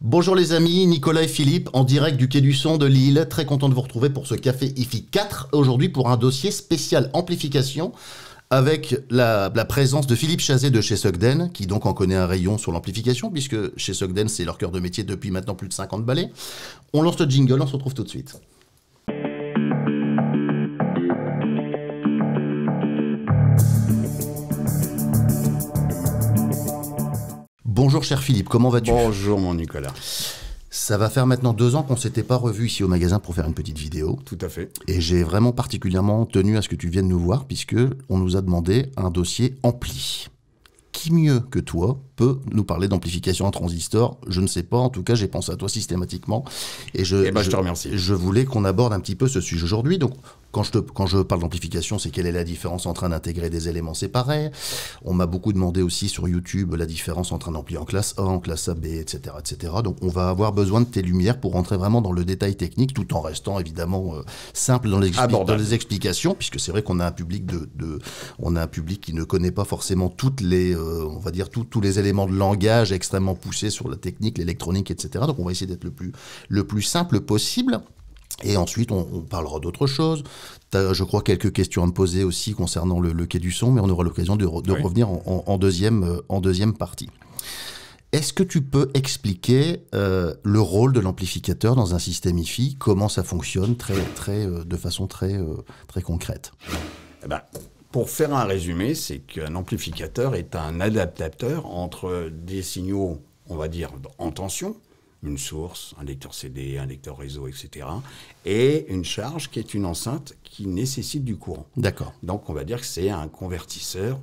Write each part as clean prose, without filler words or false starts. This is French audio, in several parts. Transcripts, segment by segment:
Bonjour les amis, Nicolas et Philippe en direct du Quai du Son de Lille. Très content de vous retrouver pour ce Café IFI 4. Aujourd'hui pour un dossier spécial amplification avec la présence de Philippe Chazet de chez Sugden, qui donc en connaît un rayon sur l'amplification puisque chez Sugden c'est leur cœur de métier depuis maintenant plus de 50 balais. On lance le jingle, on se retrouve tout de suite. Bonjour cher Philippe, comment vas-tu? Bonjour mon Nicolas. Ça va faire maintenant 2 ans qu'on ne s'était pas revu ici au magasin pour faire une petite vidéo. Tout à fait. Et j'ai vraiment particulièrement tenu à ce que tu viennes nous voir puisque on nous a demandé un dossier ampli. Qui mieux que toi peut nous parler d'amplification en transistor? Je ne sais pas, en tout cas j'ai pensé à toi systématiquement. Et je te remercie. Je voulais qu'on aborde un petit peu ce sujet aujourd'hui. Donc quand je parle d'amplification, c'est quelle est la différence entre un intégrer des éléments séparés. On m'a beaucoup demandé aussi sur YouTube la différence entre un ampli en classe A, en classe AB, etc., etc. Donc on va avoir besoin de tes lumières pour rentrer vraiment dans le détail technique, tout en restant évidemment simple dans les explications, puisque c'est vrai qu'on a un public on a un public qui ne connaît pas forcément toutes les, on va dire tous les éléments de langage extrêmement poussés sur la technique, l'électronique, etc. Donc on va essayer d'être le plus simple possible. Et ensuite, on parlera d'autres choses. Tu as, je crois, quelques questions à me poser aussi concernant le Quai du Son, mais on aura l'occasion de revenir en deuxième partie. Est-ce que tu peux expliquer le rôle de l'amplificateur dans un système IFI, comment ça fonctionne de façon très concrète? Pour faire un résumé, c'est qu'un amplificateur est un adaptateur entre des signaux, on va dire, en tension, une source, un lecteur CD, un lecteur réseau, etc. et une charge qui est une enceinte qui nécessite du courant. D'accord. Donc on va dire que c'est un convertisseur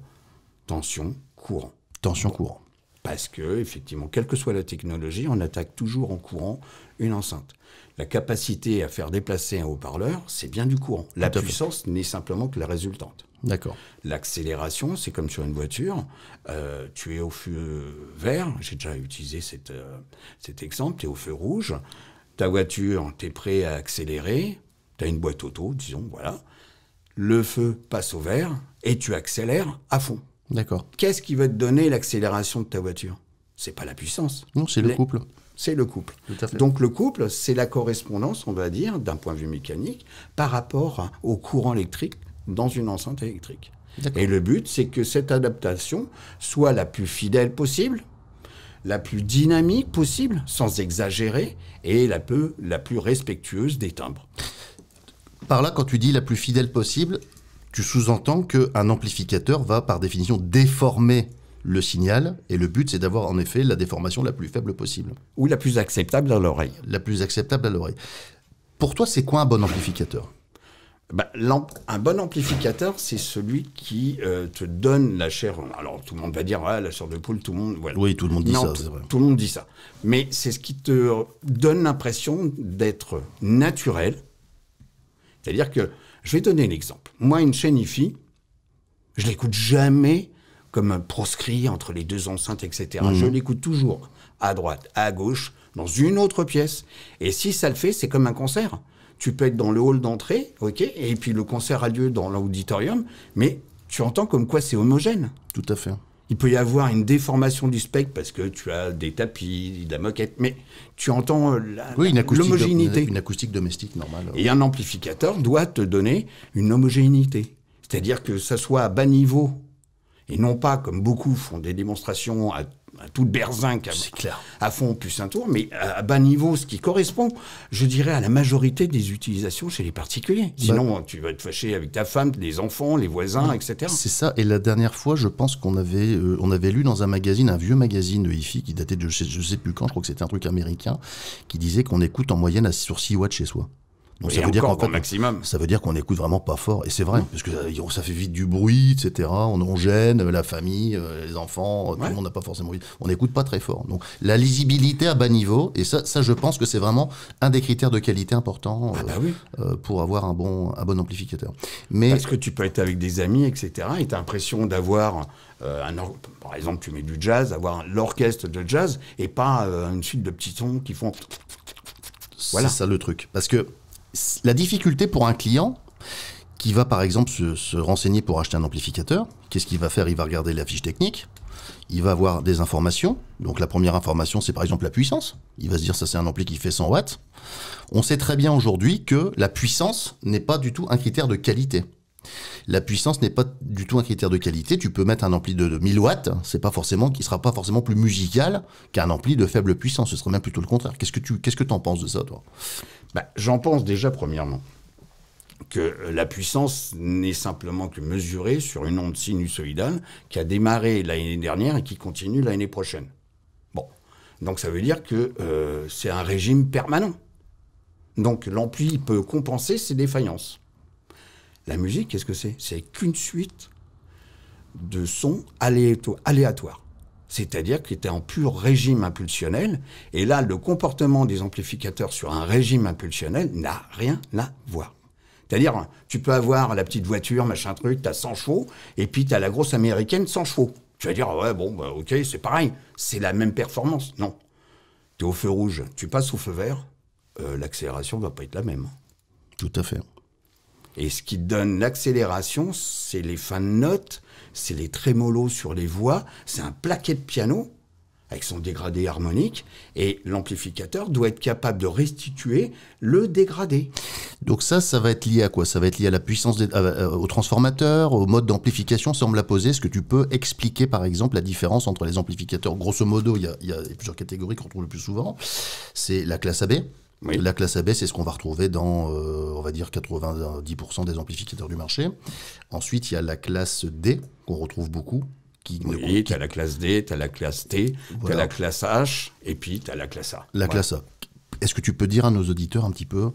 tension-courant. Tension-courant. Parce que, effectivement, quelle que soit la technologie, on attaque toujours en courant une enceinte. La capacité à faire déplacer un haut-parleur, c'est bien du courant. La puissance n'est simplement que la résultante. D'accord. L'accélération, c'est comme sur une voiture. Tu es au feu vert, j'ai déjà utilisé cet exemple, tu es au feu rouge, ta voiture, tu es prêt à accélérer, tu as une boîte auto, disons, voilà. Le feu passe au vert et tu accélères à fond. D'accord. Qu'est-ce qui va te donner l'accélération de ta voiture? C'est pas la puissance. Non, c'est le couple. C'est le couple. Tout à fait. Donc le couple, c'est la correspondance, on va dire, d'un point de vue mécanique, par rapport au courant électrique dans une enceinte électrique. Et le but, c'est que cette adaptation soit la plus fidèle possible, la plus dynamique possible, sans exagérer, et la plus respectueuse des timbres. Par là, quand tu dis la plus fidèle possible, tu sous-entends qu'un amplificateur va, par définition, déformer le signal, et le but, c'est d'avoir, en effet, la déformation la plus faible possible. Ou la plus acceptable à l'oreille. La plus acceptable à l'oreille. Pour toi, c'est quoi un bon amplificateur? Un bon amplificateur, c'est celui qui te donne la chair. Alors, tout le monde va dire, la chair de poule, tout le monde... Voilà. Oui, tout le monde dit ça, c'est vrai. Tout le monde dit ça. Mais c'est ce qui te donne l'impression d'être naturel. C'est-à-dire que, je vais donner l'exemple. Moi, une chaîne IFI, je l'écoute jamais comme un proscrit entre les deux enceintes, etc. Je l'écoute toujours à droite, à gauche, dans une autre pièce. Et si ça le fait, c'est comme un concert. Tu peux être dans le hall d'entrée, ok, et puis le concert a lieu dans l'auditorium, mais tu entends comme quoi c'est homogène. Tout à fait. Il peut y avoir une déformation du spectre parce que tu as des tapis, de la moquette, mais tu entends l'homogénéité. Une acoustique domestique normale. Et un amplificateur doit te donner une homogénéité. C'est-à-dire que ça soit à bas niveau, et non pas comme beaucoup font des démonstrations à toute berzinque, à fond, plus un tour, mais à bas niveau, ce qui correspond, je dirais, à la majorité des utilisations chez les particuliers. Sinon, tu vas te fâcher avec ta femme, les enfants, les voisins, etc. C'est ça, et la dernière fois, je pense qu'on avait lu dans un magazine, un vieux magazine de hi-fi qui datait de je sais plus quand, je crois que c'était un truc américain, qui disait qu'on écoute en moyenne sur 6 watts chez soi. Donc ça veut dire qu'en fait, maximum. Ça veut dire qu'on écoute vraiment pas fort. Et c'est vrai, parce que ça fait vite du bruit, etc. On gêne la famille, les enfants, tout le monde n'a pas forcément envie. On n'écoute pas très fort. Donc la lisibilité à bas niveau, et ça je pense que c'est vraiment un des critères de qualité importants pour avoir un bon amplificateur. Mais... Parce que tu peux être avec des amis, etc. et tu as l'impression d'avoir... par exemple, tu mets du jazz, avoir l'orchestre de jazz, et pas une suite de petits sons qui font... Voilà. C'est ça le truc. Parce que la difficulté pour un client qui va par exemple se renseigner pour acheter un amplificateur, qu'est-ce qu'il va faire? Il va regarder la fiche technique, il va avoir des informations. Donc la première information, c'est par exemple la puissance. Il va se dire, ça c'est un ampli qui fait 100 watts. On sait très bien aujourd'hui que la puissance n'est pas du tout un critère de qualité. La puissance n'est pas du tout un critère de qualité. Tu peux mettre un ampli de 1000 watts, c'est pas forcément, qui sera pas forcément plus musical qu'un ampli de faible puissance. Ce serait même plutôt le contraire. Qu'est-ce que t'en penses de ça, toi? J'en pense déjà, premièrement, que la puissance n'est simplement que mesurée sur une onde sinusoïdale qui a démarré l'année dernière et qui continue l'année prochaine. Bon, donc ça veut dire que c'est un régime permanent. Donc l'ampli peut compenser ses défaillances. La musique, qu'est-ce que c'est? C'est qu'une suite de sons aléatoires. C'est-à-dire qu'il était en pur régime impulsionnel. Et là, le comportement des amplificateurs sur un régime impulsionnel n'a rien à voir. C'est-à-dire, tu peux avoir la petite voiture, machin truc, t'as 100 chevaux, et puis t'as la grosse américaine 100 chevaux. Tu vas dire, ouais, bon, bah, ok, c'est pareil. C'est la même performance. Non. T'es au feu rouge, tu passes au feu vert, l'accélération va pas être la même. Tout à fait. Et ce qui donne l'accélération, c'est les fins de notes, c'est les trémolos sur les voix, c'est un plaquet de piano avec son dégradé harmonique, et l'amplificateur doit être capable de restituer le dégradé. Donc ça va être lié à quoi? Ça va être lié à la puissance au transformateur, au mode d'amplification, ça on me l'a posé. Est-ce que tu peux expliquer par exemple la différence entre les amplificateurs? Grosso modo, il y a plusieurs catégories qu'on retrouve le plus souvent. C'est la classe AB. Oui. La classe AB, c'est ce qu'on va retrouver dans, on va dire, 90% des amplificateurs du marché. Ensuite, il y a la classe D, qu'on retrouve beaucoup. Oui, tu as la classe D, tu as la classe T, voilà. Tu as la classe H, et puis tu as la classe A. La classe A. Est-ce que tu peux dire à nos auditeurs un petit peu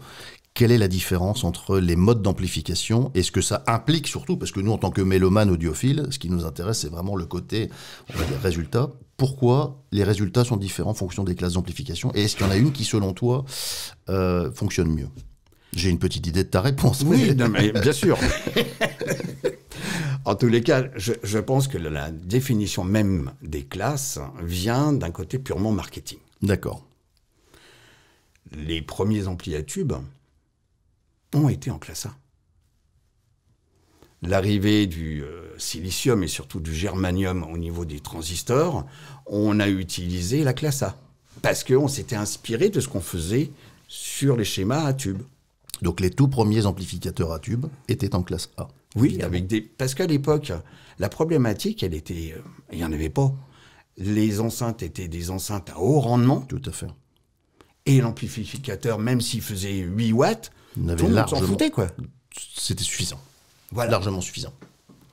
quelle est la différence entre les modes d'amplification et ce que ça implique surtout? Parce que nous, en tant que mélomanes audiophiles, ce qui nous intéresse, c'est vraiment le côté, on va dire, résultat. Pourquoi les résultats sont différents en fonction des classes d'amplification? Et est-ce qu'il y en a une qui, selon toi, fonctionne mieux? J'ai une petite idée de ta réponse. Oui, non, mais bien sûr. En tous les cas, je pense que la définition même des classes vient d'un côté purement marketing. D'accord. Les premiers amplis à tube ont été en classe A. L'arrivée du silicium et surtout du germanium au niveau des transistors, on a utilisé la classe A. Parce qu'on s'était inspiré de ce qu'on faisait sur les schémas à tube. Donc les tout premiers amplificateurs à tube étaient en classe A. Oui, évidemment. parce qu'à l'époque, la problématique, elle était... il n'y en avait pas. Les enceintes étaient des enceintes à haut rendement. Tout à fait. Et l'amplificateur, même s'il faisait 8 watts, tout le monde s'en foutait, quoi. C'était suffisant. Voilà. Largement suffisant.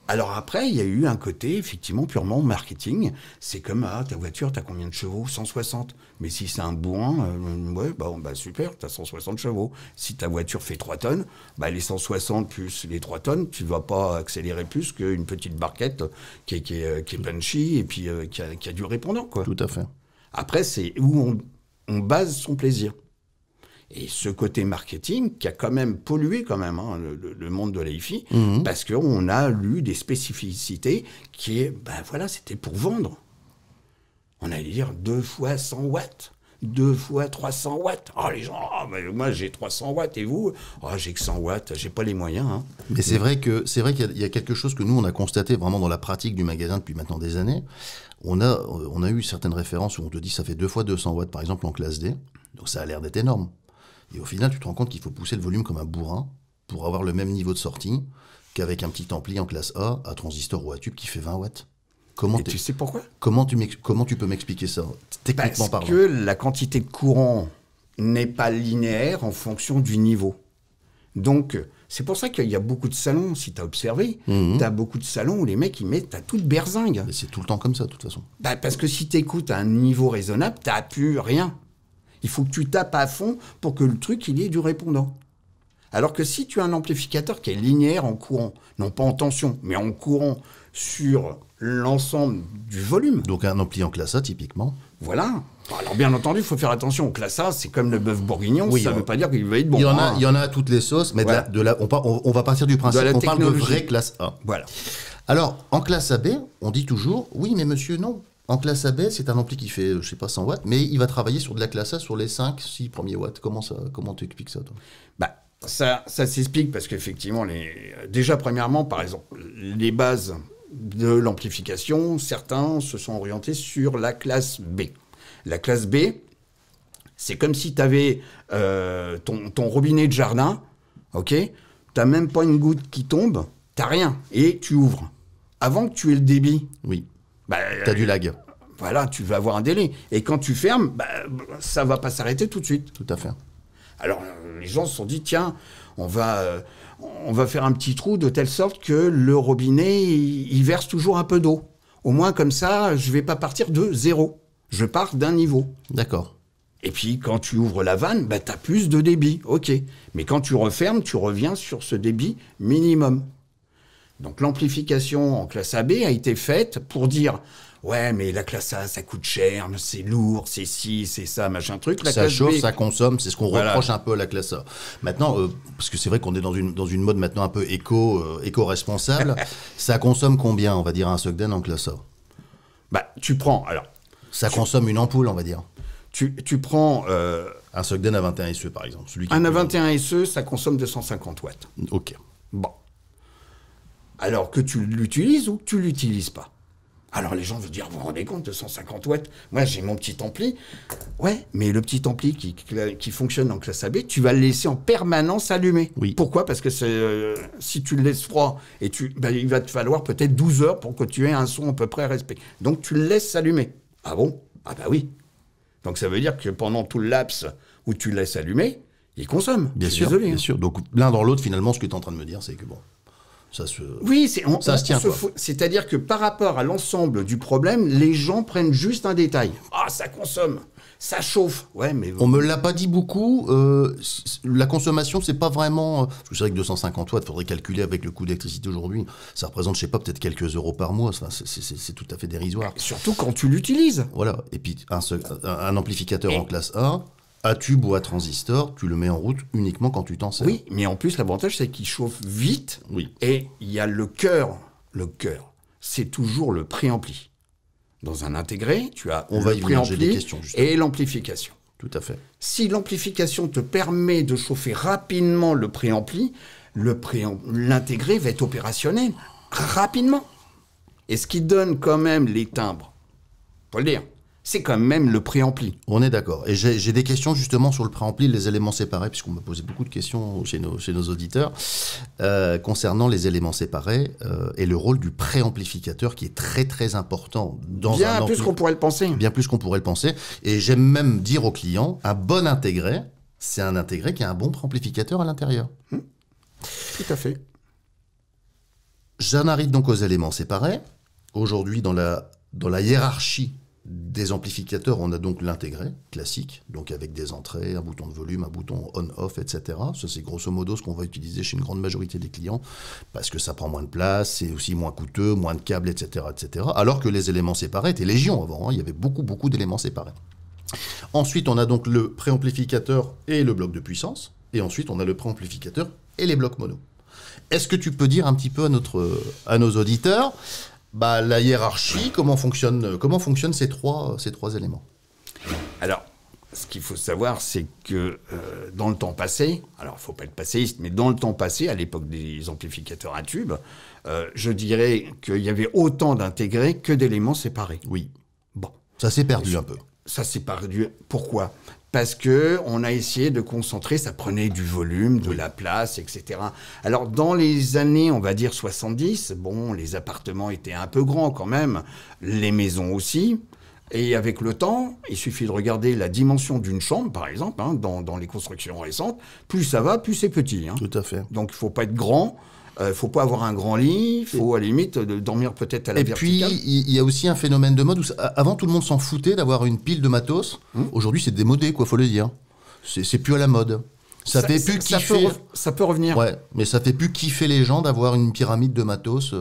Alors après, il y a eu un côté, effectivement, purement marketing. C'est comme, ta voiture, t'as combien de chevaux? 160. Mais si c'est un bourrin, ouais, super, t'as 160 chevaux. Si ta voiture fait 3 tonnes, les 160 plus les 3 tonnes, tu vas pas accélérer plus qu'une petite barquette qui est punchy et puis qui a du répondant, quoi. Tout à fait. Après, c'est où on base son plaisir. Et ce côté marketing qui a quand même pollué le monde de l'hi-fi, parce qu'on a lu des spécificités qui est, c'était pour vendre. On allait dire 2 fois 100 watts, 2 fois 300 watts. Oh, les gens, moi j'ai 300 watts et vous? Oh, j'ai que 100 watts, j'ai pas les moyens. Hein. Mais c'est vrai qu'il y a quelque chose que nous on a constaté vraiment dans la pratique du magasin depuis maintenant des années. On a eu certaines références où on te dit ça fait 2 fois 200 watts par exemple en classe D, donc ça a l'air d'être énorme. Et au final, tu te rends compte qu'il faut pousser le volume comme un bourrin pour avoir le même niveau de sortie qu'avec un petit ampli en classe A, à transistor ou à tube qui fait 20 watts. Et tu sais pourquoi? Comment tu peux m'expliquer ça, techniquement parlant? Parce que la quantité de courant n'est pas linéaire en fonction du niveau. Donc, c'est pour ça qu'il y a beaucoup de salons, si tu as observé, tu as beaucoup de salons où les mecs, ils mettent à toute berzingue. Mais c'est tout le temps comme ça, de toute façon. Parce que si tu écoutes à un niveau raisonnable, tu n'as plus rien. Il faut que tu tapes à fond pour que le truc, il ait du répondant. Alors que si tu as un amplificateur qui est linéaire en courant, non pas en tension, mais en courant sur l'ensemble du volume. Donc un ampli en classe A, typiquement. Voilà. Alors bien entendu, il faut faire attention. Classe A, c'est comme le bœuf bourguignon, ça ne veut pas dire qu'il va être bon. Il y en a à toutes les sauces, mais voilà. On va partir du principe qu'on parle de vraie classe A. Voilà. Alors, en classe AB, on dit toujours, oui, mais monsieur, non. En classe AB, c'est un ampli qui fait, 100 watts, mais il va travailler sur de la classe A sur les 5-6 premiers watts. Comment tu expliques ça, toi? Ça s'explique parce qu'effectivement, déjà, premièrement, par exemple, les bases de l'amplification, certains se sont orientés sur la classe B. La classe B, c'est comme si tu avais ton robinet de jardin, ok, tu n'as même pas une goutte qui tombe, tu n'as rien, et tu ouvres. Avant que tu aies le débit, Oui. Tu as du lag. voilà, tu vas avoir un délai. Et quand tu fermes, ça ne va pas s'arrêter tout de suite. Tout à fait. Alors, les gens se sont dit, tiens, on va faire un petit trou de telle sorte que le robinet, il verse toujours un peu d'eau. Au moins, comme ça, je ne vais pas partir de zéro. Je pars d'un niveau. D'accord. Et puis, quand tu ouvres la vanne, tu as plus de débit. OK. Mais quand tu refermes, tu reviens sur ce débit minimum. Donc, l'amplification en classe AB a été faite pour dire... Ouais, mais la classe A, ça coûte cher, c'est lourd, c'est ci, c'est ça, machin truc. La ça classe chauffe, B, ça consomme, c'est ce qu'on reproche un peu à la classe A. Maintenant, parce que c'est vrai qu'on est dans une mode maintenant un peu éco-responsable, ça consomme combien, on va dire, un Sogden en classe A? Tu prends, alors... Ça consomme une ampoule, on va dire. Tu prends... Un Sogden à 21 SE, par exemple. Celui qui un est plus A21 SE, ça consomme 250 watts. Ok. Bon. Alors que tu l'utilises ou que tu l'utilises pas. Alors les gens vont dire, vous vous rendez compte, 250 watts, moi j'ai mon petit ampli. Ouais, mais le petit ampli qui fonctionne en classe AB, tu vas le laisser en permanence allumé. Oui. Pourquoi? Parce que si tu le laisses froid, et il va te falloir peut-être 12 heures pour que tu aies un son à peu près respect. Donc tu le laisses allumer. Ah bon? Ah bah oui. Donc ça veut dire que pendant tout le laps où tu le laisses allumer, il consomme. Bien Je suis sûr, désolé, bien hein. sûr. Donc l'un dans l'autre, finalement, ce que tu es en train de me dire, c'est que bon, ça se... Oui, ça se tient, quoi. C'est-à-dire que par rapport à l'ensemble du problème, les gens prennent juste un détail. Ah, ça consomme, ça chauffe. Ouais, mais... On me l'a pas dit beaucoup. La consommation, c'est pas vraiment... Parce que c'est vrai que 250 watts, il faudrait calculer avec le coût d'électricité aujourd'hui. Ça représente, je sais pas, peut-être quelques euros par mois. Enfin, c'est tout à fait dérisoire. Surtout quand tu l'utilises. Voilà. Et puis, un amplificateur en classe A, à tube ou à transistor, tu le mets en route uniquement quand tu t'en sers. Oui, mais en plus, l'avantage, c'est qu'il chauffe vite. Oui. Et il y a le cœur. Le cœur, c'est toujours le préampli. Dans un intégré, tu as On va le y venir, j'ai des préampli questions, justement. et l'amplification. Tout à fait. Si l'amplification te permet de chauffer rapidement le préampli, l'intégré va être opérationnel rapidement. Et ce qui donne quand même les timbres, faut le dire, c'est quand même le préampli. On est d'accord. Et j'ai des questions justement sur le préampli, les éléments séparés, puisqu'on m'a posé beaucoup de questions chez nos auditeurs, concernant les éléments séparés et le rôle du préamplificateur qui est très très important dans un Bien ampli. plus qu'on pourrait le penser. Bien plus qu'on pourrait le penser. Et j'aime même dire aux clients, un bon intégré, c'est un intégré qui a un bon préamplificateur à l'intérieur. Tout à fait. J'en arrive donc aux éléments séparés. Aujourd'hui, dans la hiérarchie des amplificateurs, on a donc l'intégré classique, donc avec des entrées, un bouton de volume, un bouton on-off, etc. Ça, c'est grosso modo ce qu'on va utiliser chez une grande majorité des clients, parce que ça prend moins de place, c'est aussi moins coûteux, moins de câbles, etc., etc. Alors que les éléments séparés étaient légion avant, hein, il y avait beaucoup d'éléments séparés. Ensuite, on a donc le préamplificateur et le bloc de puissance, et ensuite, on a le préamplificateur et les blocs mono. Est-ce que tu peux dire un petit peu à nos auditeurs la hiérarchie, comment fonctionnent ces trois éléments? Alors, ce qu'il faut savoir, c'est que dans le temps passé, alors il ne faut pas être passéiste, mais dans le temps passé, à l'époque des amplificateurs à tube, je dirais qu'il y avait autant d'intégrés que d'éléments séparés. Oui. Bon. Ça s'est perdu un peu. Ça s'est perdu. Pourquoi? Parce qu'on a essayé de concentrer, ça prenait du volume, de la place, etc. Alors, dans les années, on va dire 70, bon, les appartements étaient un peu grands quand même, les maisons aussi. Et avec le temps, il suffit de regarder la dimension d'une chambre, par exemple, hein, dans les constructions récentes. Plus ça va, plus c'est petit. Hein. Tout à fait. Donc, il ne faut pas être grand. Il ne faut pas avoir un grand lit, il faut à la limite dormir peut-être à la verticale. Et puis, il y a aussi un phénomène de mode où, avant, tout le monde s'en foutait d'avoir une pile de matos. Aujourd'hui, c'est démodé, quoi, faut le dire. C'est plus à la mode. Ça fait plus kiffer. Ça peut revenir. Ouais, mais ça fait plus kiffer les gens d'avoir une pyramide de matos.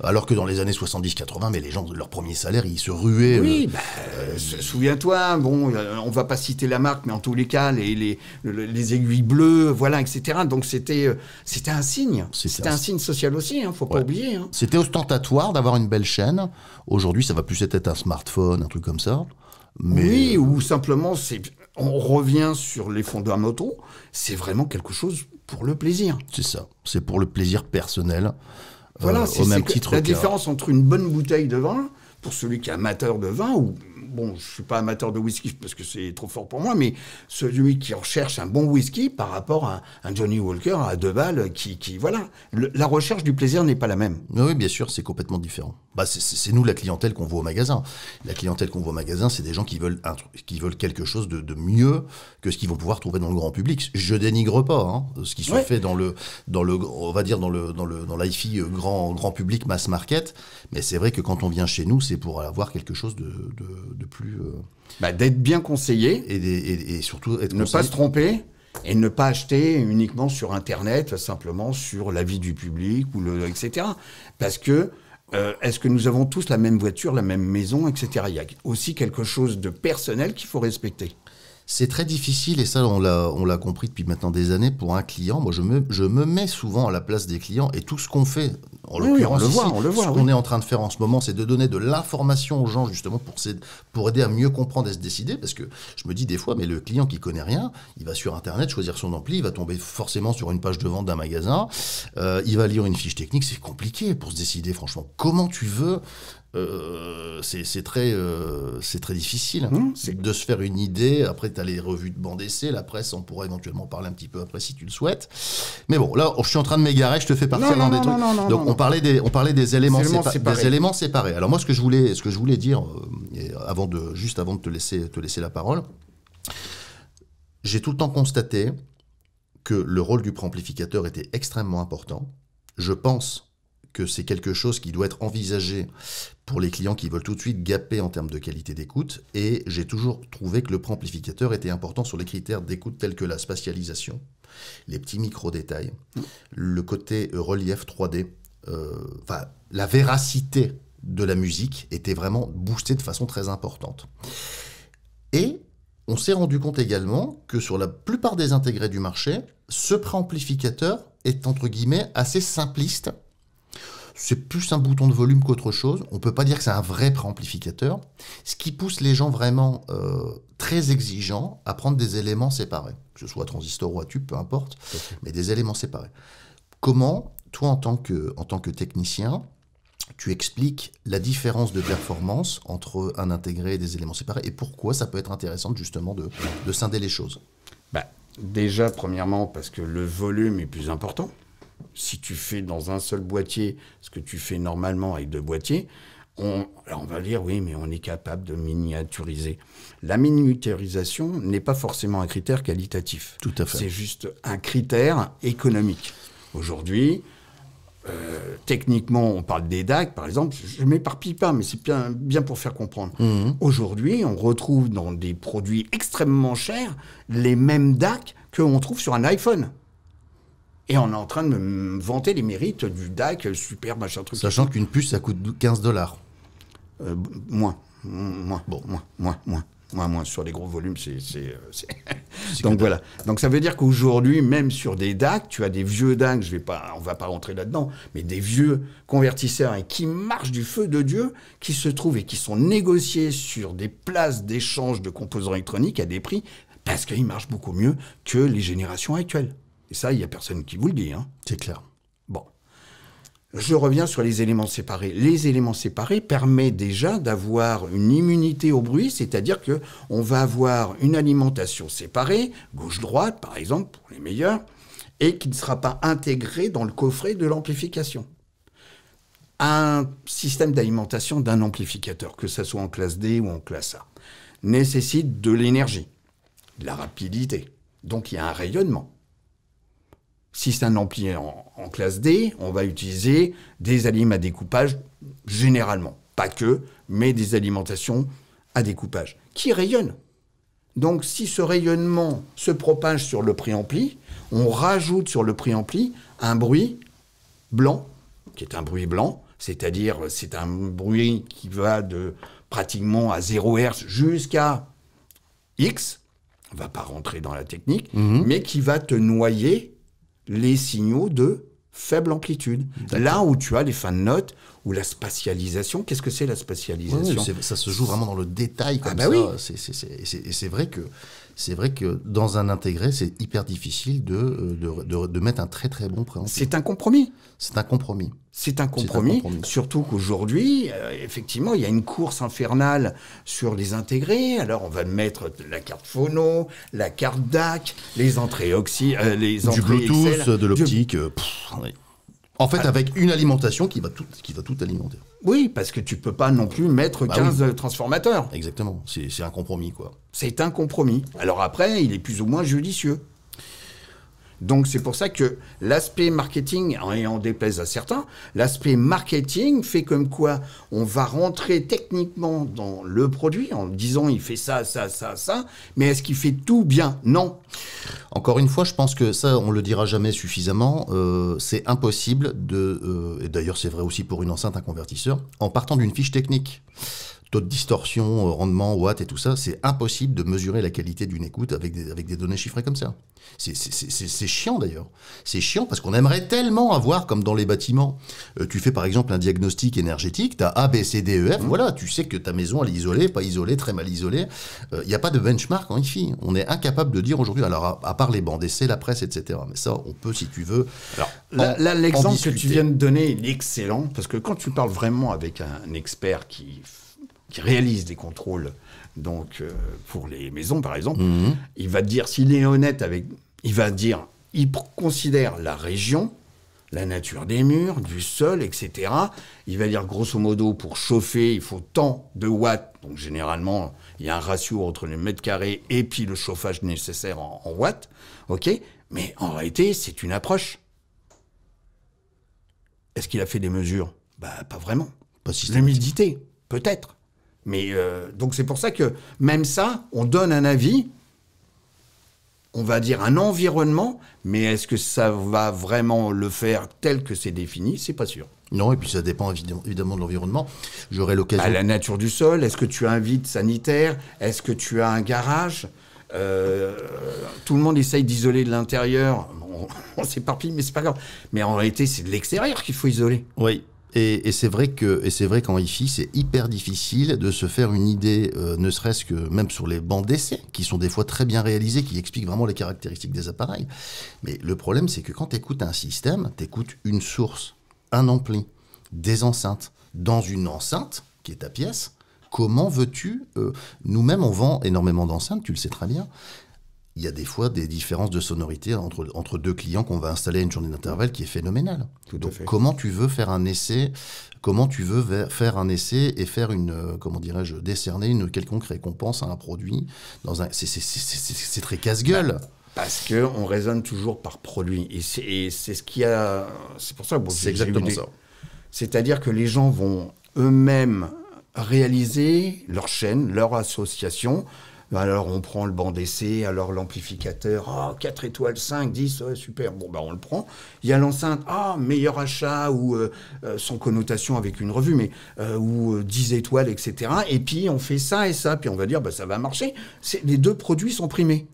Alors que dans les années 70-80, mais les gens, leur premier salaire, ils se ruaient. Oui, souviens-toi, bon, on va pas citer la marque, mais en tous les cas, les aiguilles bleues, voilà, etc. Donc c'était un signe. C'était un signe social aussi, faut pas oublier. Hein. C'était ostentatoire d'avoir une belle chaîne. Aujourd'hui, ça va plus être un smartphone, un truc comme ça. Mais... Oui, ou simplement, on revient sur les fondamentaux. C'est vraiment quelque chose pour le plaisir. C'est ça. C'est pour le plaisir personnel. Voilà, au même titre la que... différence entre une bonne bouteille de vin, pour celui qui est amateur de vin, ou bon, je suis pas amateur de whisky parce que c'est trop fort pour moi, mais celui qui recherche un bon whisky par rapport à un Johnny Walker à 2 balles, voilà, la recherche du plaisir n'est pas la même. Oui, bien sûr, c'est complètement différent. Bah, c'est nous la clientèle qu'on voit au magasin. La clientèle qu'on voit au magasin, c'est des gens qui veulent quelque chose de mieux que ce qu'ils vont pouvoir trouver dans le grand public. Je dénigre pas ce qui se fait dans on va dire dans l'hi-fi grand public mass market, mais c'est vrai que quand on vient chez nous, c'est pour avoir quelque chose de plus d'être bien conseillé et surtout être ne pas se tromper. Et ne pas acheter uniquement sur Internet, simplement sur l'avis du public, etc. Parce que, est-ce que nous avons tous la même voiture, la même maison, etc. Il y a aussi quelque chose de personnel qu'il faut respecter. C'est très difficile, et ça, on l'a compris depuis maintenant des années, pour un client. Moi, je me mets souvent à la place des clients, et tout ce qu'on fait, en l'occurrence, on le voit, ce qu'on est en train de faire en ce moment, c'est de donner de l'information aux gens, justement, pour aider à mieux comprendre et se décider, parce que je me dis des fois, mais le client qui connaît rien, il va sur Internet choisir son ampli, il va tomber forcément sur une page de vente d'un magasin, il va lire une fiche technique, c'est compliqué pour se décider, franchement. Comment tu veux c'est très difficile de se faire une idée. Après, tu as les revues de bande d'essai, la presse, on pourra éventuellement parler un petit peu après si tu le souhaites. Mais bon, là, je suis en train de m'égarer, je te fais partir dans des trucs. Donc, on parlait des éléments séparés. Alors moi, ce que je voulais dire, juste avant de te laisser la parole, j'ai tout le temps constaté que le rôle du préamplificateur était extrêmement important. Je pense que c'est quelque chose qui doit être envisagé pour les clients qui veulent tout de suite gaper en termes de qualité d'écoute. Et j'ai toujours trouvé que le préamplificateur était important sur les critères d'écoute tels que la spatialisation, les petits micro-détails, le côté relief 3D, la véracité de la musique était vraiment boostée de façon très importante. Et on s'est rendu compte également que sur la plupart des intégrés du marché, ce préamplificateur est entre guillemets assez simpliste. C'est plus un bouton de volume qu'autre chose. On ne peut pas dire que c'est un vrai préamplificateur. Ce qui pousse les gens vraiment très exigeants à prendre des éléments séparés, que ce soit transistor ou à tube, peu importe, mais des éléments séparés. Comment, toi, en tant que technicien, tu expliques la différence de performance entre un intégré et des éléments séparés et pourquoi ça peut être intéressant justement de scinder les choses? Déjà, premièrement, parce que le volume est plus important. Si tu fais dans un seul boîtier ce que tu fais normalement avec 2 boîtiers, on va dire oui, mais on est capable de miniaturiser. La miniaturisation n'est pas forcément un critère qualitatif. Tout à fait. C'est juste un critère économique. Aujourd'hui, techniquement, on parle des DAC, par exemple. Je ne m'éparpille pas, mais c'est bien pour faire comprendre. Aujourd'hui, on retrouve dans des produits extrêmement chers les mêmes DAC qu'on trouve sur un iPhone. Et on est en train de me vanter les mérites du DAC, super machin truc. Sachant qu'une puce, ça coûte $15. Moins. Sur les gros volumes, Donc voilà. Donc ça veut dire qu'aujourd'hui, même sur des DAC, tu as des vieux DAC, on va pas rentrer là-dedans, mais des vieux convertisseurs et qui marchent du feu de Dieu, qui se trouvent et qui sont négociés sur des places d'échange de composants électroniques à des prix, parce qu'ils marchent beaucoup mieux que les générations actuelles. Et ça, il n'y a personne qui vous le dit. C'est clair. Bon. Je reviens sur les éléments séparés. Les éléments séparés permettent déjà d'avoir une immunité au bruit, c'est-à-dire qu'on va avoir une alimentation séparée, gauche-droite par exemple, pour les meilleurs, et qui ne sera pas intégrée dans le coffret de l'amplification. Un système d'alimentation d'un amplificateur, que ce soit en classe D ou en classe A, nécessite de l'énergie, de la rapidité. Donc il y a un rayonnement. Si c'est un ampli en classe D, on va utiliser des alims à découpage, généralement. Pas que, mais des alimentations à découpage, qui rayonnent. Donc si ce rayonnement se propage sur le préampli, on rajoute sur le préampli un bruit blanc, qui est un bruit blanc, c'est-à-dire c'est un bruit qui va de pratiquement à 0 Hz jusqu'à X, on ne va pas rentrer dans la technique, mais qui va te noyer les signaux de faible amplitude. Là où tu as les fins de notes ou la spatialisation. Qu'est-ce que c'est la spatialisation ? Ça se joue vraiment dans le détail comme ça. Oui. Et c'est vrai que c'est vrai que dans un intégré, c'est hyper difficile de mettre un très très bon préampli. C'est un compromis. C'est un compromis. C'est un compromis, surtout qu'aujourd'hui, effectivement, il y a une course infernale sur les intégrés. Alors, on va mettre la carte phono, la carte DAC, les entrées les entrées du Bluetooth, Excel, de l'optique. Oui. En fait, avec une alimentation qui va tout alimenter. Oui, parce que tu peux pas non plus mettre 15 transformateurs. Exactement, c'est un compromis, quoi. C'est un compromis. Alors après, il est plus ou moins judicieux. Donc c'est pour ça que l'aspect marketing, et en déplaise à certains, l'aspect marketing fait comme quoi on va rentrer techniquement dans le produit en disant il fait ça, ça, ça, ça, mais est-ce qu'il fait tout bien? Non. Encore une fois, je pense que ça, on le dira jamais suffisamment, c'est impossible et d'ailleurs c'est vrai aussi pour une enceinte, un convertisseur, en partant d'une fiche technique. Taux de distorsion, rendement, watts et tout ça, c'est impossible de mesurer la qualité d'une écoute avec des données chiffrées comme ça. C'est chiant d'ailleurs. C'est chiant parce qu'on aimerait tellement avoir, comme dans les bâtiments, tu fais par exemple un diagnostic énergétique, tu as A, B, C, D, E, F, voilà, tu sais que ta maison elle est isolée, pas isolée, très mal isolée. Il n'y a pas de benchmark en IFI. On est incapable de dire aujourd'hui, alors à part les bancs d'essai, la presse, etc. Mais ça, on peut, si tu veux. Alors, là, l'exemple que tu viens de donner est excellent parce que quand tu parles vraiment avec un expert qui réalise des contrôles donc, pour les maisons, par exemple, il va te dire, s'il est honnête il considère la région, la nature des murs, du sol, etc. Il va dire, grosso modo, pour chauffer, il faut tant de watts. Donc, généralement, il y a un ratio entre les mètres carrés et puis le chauffage nécessaire en watts. OK ? Mais en réalité, c'est une approche. Est-ce qu'il a fait des mesures ? Pas vraiment. Pas systématique. L'humidité, peut-être. Mais donc c'est pour ça que même ça, on donne un avis, on va dire un environnement, mais est-ce que ça va vraiment le faire tel que c'est défini ? C'est pas sûr. Non, et puis ça dépend évidemment de l'environnement. J'aurai l'occasion... la nature du sol, est-ce que tu as un vide sanitaire ? Est-ce que tu as un garage ? Tout le monde essaye d'isoler de l'intérieur. On s'éparpille, mais c'est pas grave. Mais en réalité, c'est de l'extérieur qu'il faut isoler. Oui. Et c'est vrai qu'en IFI, c'est hyper difficile de se faire une idée, ne serait-ce que même sur les bancs d'essai, qui sont des fois très bien réalisés, qui expliquent vraiment les caractéristiques des appareils. Mais le problème, c'est que quand tu écoutes un système, tu écoutes une source, un ampli, des enceintes, dans une enceinte, qui est ta pièce, comment veux-tu... nous-mêmes, on vend énormément d'enceintes, tu le sais très bien. Il y a des fois des différences de sonorité entre deux clients qu'on va installer à une journée d'intervalle qui est phénoménale. Donc, comment tu veux faire un essai ? Comment tu veux faire un essai et faire décerner une quelconque récompense à un produit c'est très casse-gueule. Parce qu'on raisonne toujours par produit. Et c'est ce qu'il y a... C'est pour ça que c'est exactement ça. C'est-à-dire que les gens vont eux-mêmes réaliser leur chaîne, leur association. Alors, on prend le banc d'essai, alors l'amplificateur, 4 étoiles, 5, 10, ouais, super, on le prend. Il y a l'enceinte, meilleur achat, ou sans connotation avec une revue, mais ou 10 étoiles, etc. Et puis, on fait ça et ça, puis on va dire, ça va marcher. Les deux produits sont primés.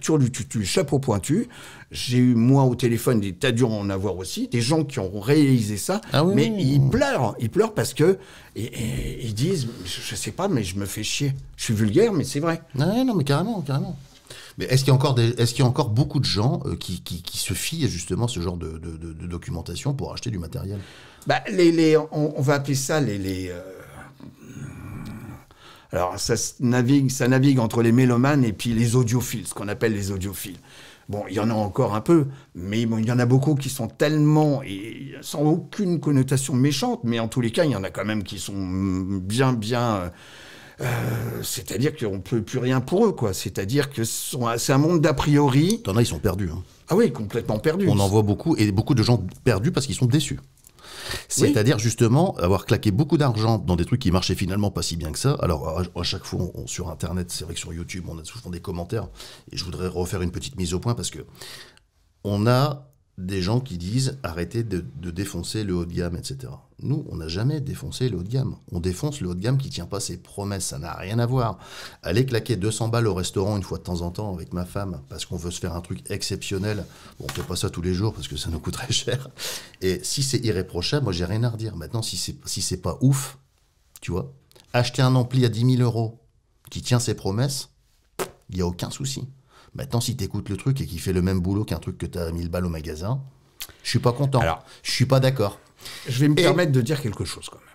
Tu chapeau pointu. J'ai eu, moi, au téléphone, t'as dû en avoir aussi, des gens qui ont réalisé ça, mais ils pleurent parce que ils disent, je sais pas, mais je me fais chier. Je suis vulgaire, mais c'est vrai. Non, mais carrément. Mais est-ce qu'il y a encore beaucoup de gens qui se fient justement à ce genre de documentation pour acheter du matériel ? On va appeler ça alors, ça navigue entre les mélomanes et puis les audiophiles, ce qu'on appelle les audiophiles. Bon, il y en a encore un peu, mais il y en a beaucoup qui sont tellement, et sans aucune connotation méchante, mais en tous les cas, il y en a quand même qui sont bien... c'est-à-dire qu'on ne peut plus rien pour eux, quoi. C'est-à-dire que c'est un monde d'a priori... T'en as, ils sont perdus. Hein. Ah oui, complètement perdus. On en voit beaucoup, et beaucoup de gens perdus parce qu'ils sont déçus. C'est-à-dire justement avoir claqué beaucoup d'argent dans des trucs qui marchaient finalement pas si bien que ça. Alors à chaque fois sur Internet, c'est vrai que sur YouTube on a souvent des commentaires et je voudrais refaire une petite mise au point parce que on a des gens qui disent arrêtez de défoncer le haut de gamme, etc. Nous, on n'a jamais défoncé le haut de gamme. On défonce le haut de gamme qui tient pas ses promesses, ça n'a rien à voir. Aller claquer 200 balles au restaurant une fois de temps en temps avec ma femme parce qu'on veut se faire un truc exceptionnel, on fait pas ça tous les jours parce que ça nous coûterait cher. Et si c'est irréprochable, moi j'ai rien à redire. Maintenant, si c'est pas ouf, tu vois, acheter un ampli à 10 000 € qui tient ses promesses, Il n'y a aucun souci. Maintenant, si tu écoutes le truc et qu'il fait le même boulot qu'un truc que tu as 1000 balles au magasin, je suis pas content. Alors, je suis pas d'accord. Je vais me permettre de dire quelque chose quand même.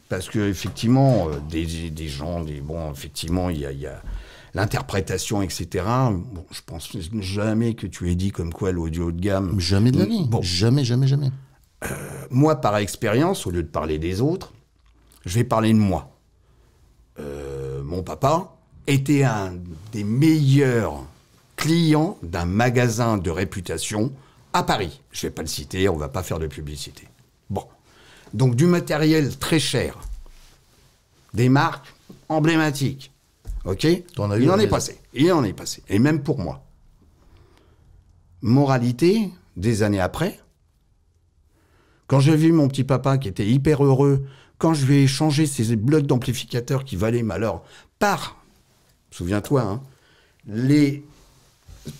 Parce qu'effectivement, des gens, effectivement, il y a l'interprétation, etc. Bon, je pense jamais que tu aies dit comme quoi l'audio haut de gamme... Jamais de la vie. Bon. Jamais. Moi, par expérience, au lieu de parler des autres, je vais parler de moi. Mon papa était un des meilleurs clients d'un magasin de réputation à Paris. Je ne vais pas le citer, on ne va pas faire de publicité. Bon. Donc du matériel très cher, des marques emblématiques. Ok ? Il en est passé. Et même pour moi. Moralité, des années après, quand j'ai vu mon petit papa qui était hyper heureux, quand je lui ai changé ses blocs d'amplificateurs qui valaient malheur souviens-toi, hein, les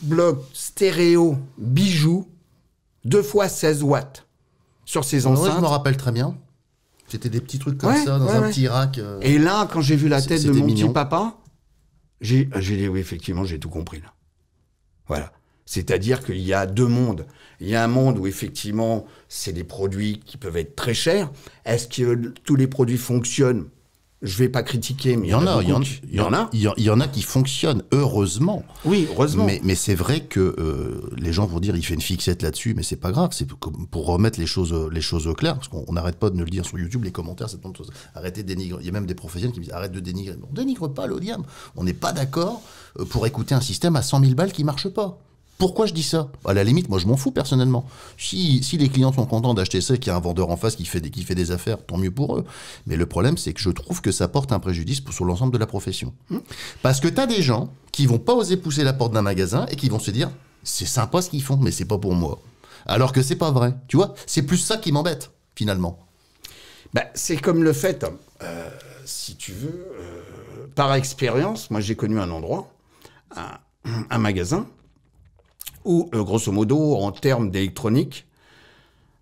blocs stéréo bijoux, 2 fois 16 watts sur ses enceintes. Je me rappelle très bien. C'était des petits trucs comme ça, dans un petit rack. Et là, quand j'ai vu la tête de mon petit papa, j'ai dit, oui, effectivement, j'ai tout compris, là. Voilà. C'est-à-dire qu'il y a 2 mondes. Il y a un monde où, effectivement, c'est des produits qui peuvent être très chers. Est-ce que tous les produits fonctionnent ? Je ne vais pas critiquer, mais il y en a. Il y en a qui fonctionnent, heureusement. Oui, heureusement. Mais c'est vrai que les gens vont dire il fait une fixette là-dessus, mais c'est pas grave. C'est pour remettre les choses au clair, parce qu'on n'arrête pas de nous le dire sur YouTube, les commentaires, c'est plein de choses. Arrêtez de dénigrer. Il y a même des professionnels qui me disent arrête de dénigrer. On ne dénigre pas l'haut de gamme. On n'est pas d'accord pour écouter un système à 100 000 balles qui ne marche pas. Pourquoi je dis ça ? À la limite, moi je m'en fous personnellement. Si les clients sont contents d'acheter ça, qu'il y a un vendeur en face qui fait des affaires, tant mieux pour eux. Mais le problème, c'est que je trouve que ça porte un préjudice sur l'ensemble de la profession. Parce que tu as des gens qui vont pas oser pousser la porte d'un magasin et qui vont se dire c'est sympa ce qu'ils font, mais c'est pas pour moi. Alors que c'est pas vrai. Tu vois, c'est plus ça qui m'embête, finalement. C'est comme le fait, si tu veux, par expérience, moi j'ai connu un endroit, un magasin, où, grosso modo, en termes d'électronique,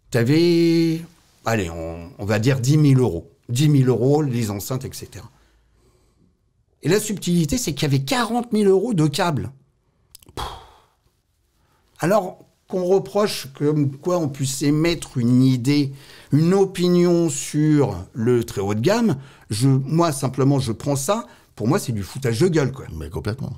tu avais, allez, on va dire 10 000 euros. 10 000 euros, les enceintes, etc. Et la subtilité, c'est qu'il y avait 40 000 euros de câbles. Alors qu'on reproche comme quoi on puisse émettre une idée, une opinion sur le très haut de gamme, moi, simplement, je prends ça, pour moi, c'est du foutage de gueule, quoi. Mais complètement.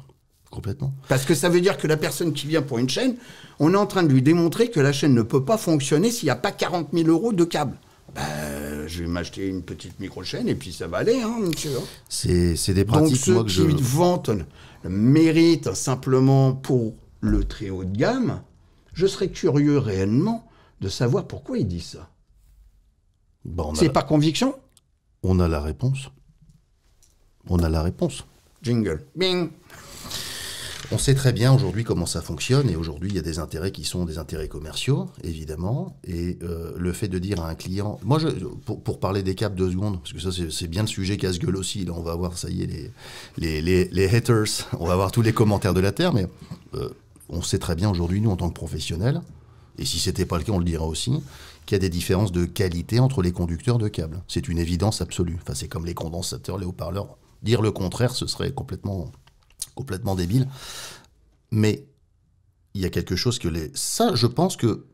Parce que ça veut dire que la personne qui vient pour une chaîne, on est en train de lui démontrer que la chaîne ne peut pas fonctionner s'il n'y a pas 40 000 euros de câble. Je vais m'acheter une petite micro-chaîne et puis ça va aller, hein, monsieur. C'est des pratiques, donc, ceux qui vantent le mérite simplement pour le très haut de gamme, je serais curieux réellement de savoir pourquoi ils disent ça. C'est par conviction ? On a la réponse. Jingle. Bing. On sait très bien aujourd'hui comment ça fonctionne, et aujourd'hui il y a des intérêts qui sont des intérêts commerciaux, évidemment, et le fait de dire à un client... Moi, pour parler des câbles 2 secondes, parce que ça c'est bien le sujet casse-gueule aussi, là on va avoir, ça y est, les haters, on va avoir tous les commentaires de la Terre, mais on sait très bien aujourd'hui, nous en tant que professionnels, et si c'était pas le cas on le dira aussi, qu'il y a des différences de qualité entre les conducteurs de câbles. C'est une évidence absolue. Enfin, c'est comme les condensateurs, les haut-parleurs. Dire le contraire, ce serait complètement débile. Mais il y a quelque chose que ça, je pense que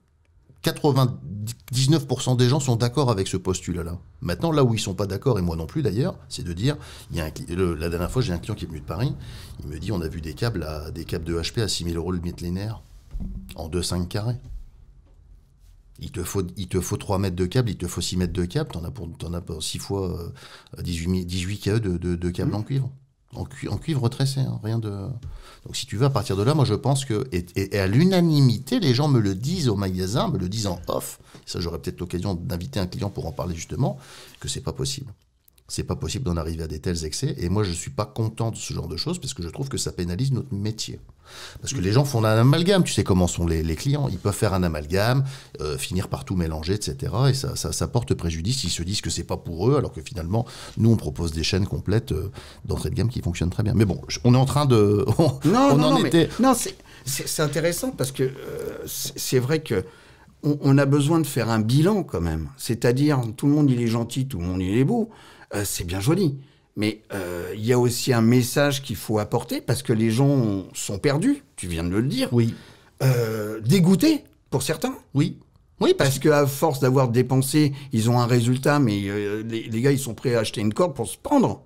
99% des gens sont d'accord avec ce postulat-là. Maintenant, là où ils sont pas d'accord, et moi non plus d'ailleurs, c'est de dire, la dernière fois, j'ai un client qui est venu de Paris, il me dit, on a vu des câbles de HP à 6 000 euros le mètre linéaire, en 2,5 carrés. Il te faut 3 mètres de câble, il te faut 6 mètres de câble, t'en as pour 6 fois 18 KE de câble en cuivre. En cuivre tressé, hein, rien de... Donc si tu veux, à partir de là, moi je pense que... Et à l'unanimité, les gens me le disent au magasin, me le disent en off, ça j'aurais peut-être l'occasion d'inviter un client pour en parler justement, que c'est pas possible. C'est pas possible d'en arriver à des tels excès, et moi je suis pas content de ce genre de choses, parce que je trouve que ça pénalise notre métier. Parce que les gens font un amalgame, tu sais comment sont les clients, ils peuvent faire un amalgame, finir par tout mélanger, etc. Et ça porte préjudice, ils se disent que c'est pas pour eux, alors que finalement, nous on propose des chaînes complètes d'entrée de gamme qui fonctionnent très bien. Mais bon, on est en train de... c'est intéressant, parce que c'est vrai que on a besoin de faire un bilan quand même. C'est-à-dire, tout le monde il est gentil, tout le monde il est beau, c'est bien joli. Mais il y a aussi un message qu'il faut apporter, parce que les gens sont perdus, tu viens de le dire. Oui. Dégoûtés, pour certains. Oui. Oui, Parce qu'à force d'avoir dépensé, ils ont un résultat, mais les gars, ils sont prêts à acheter une corde pour se pendre.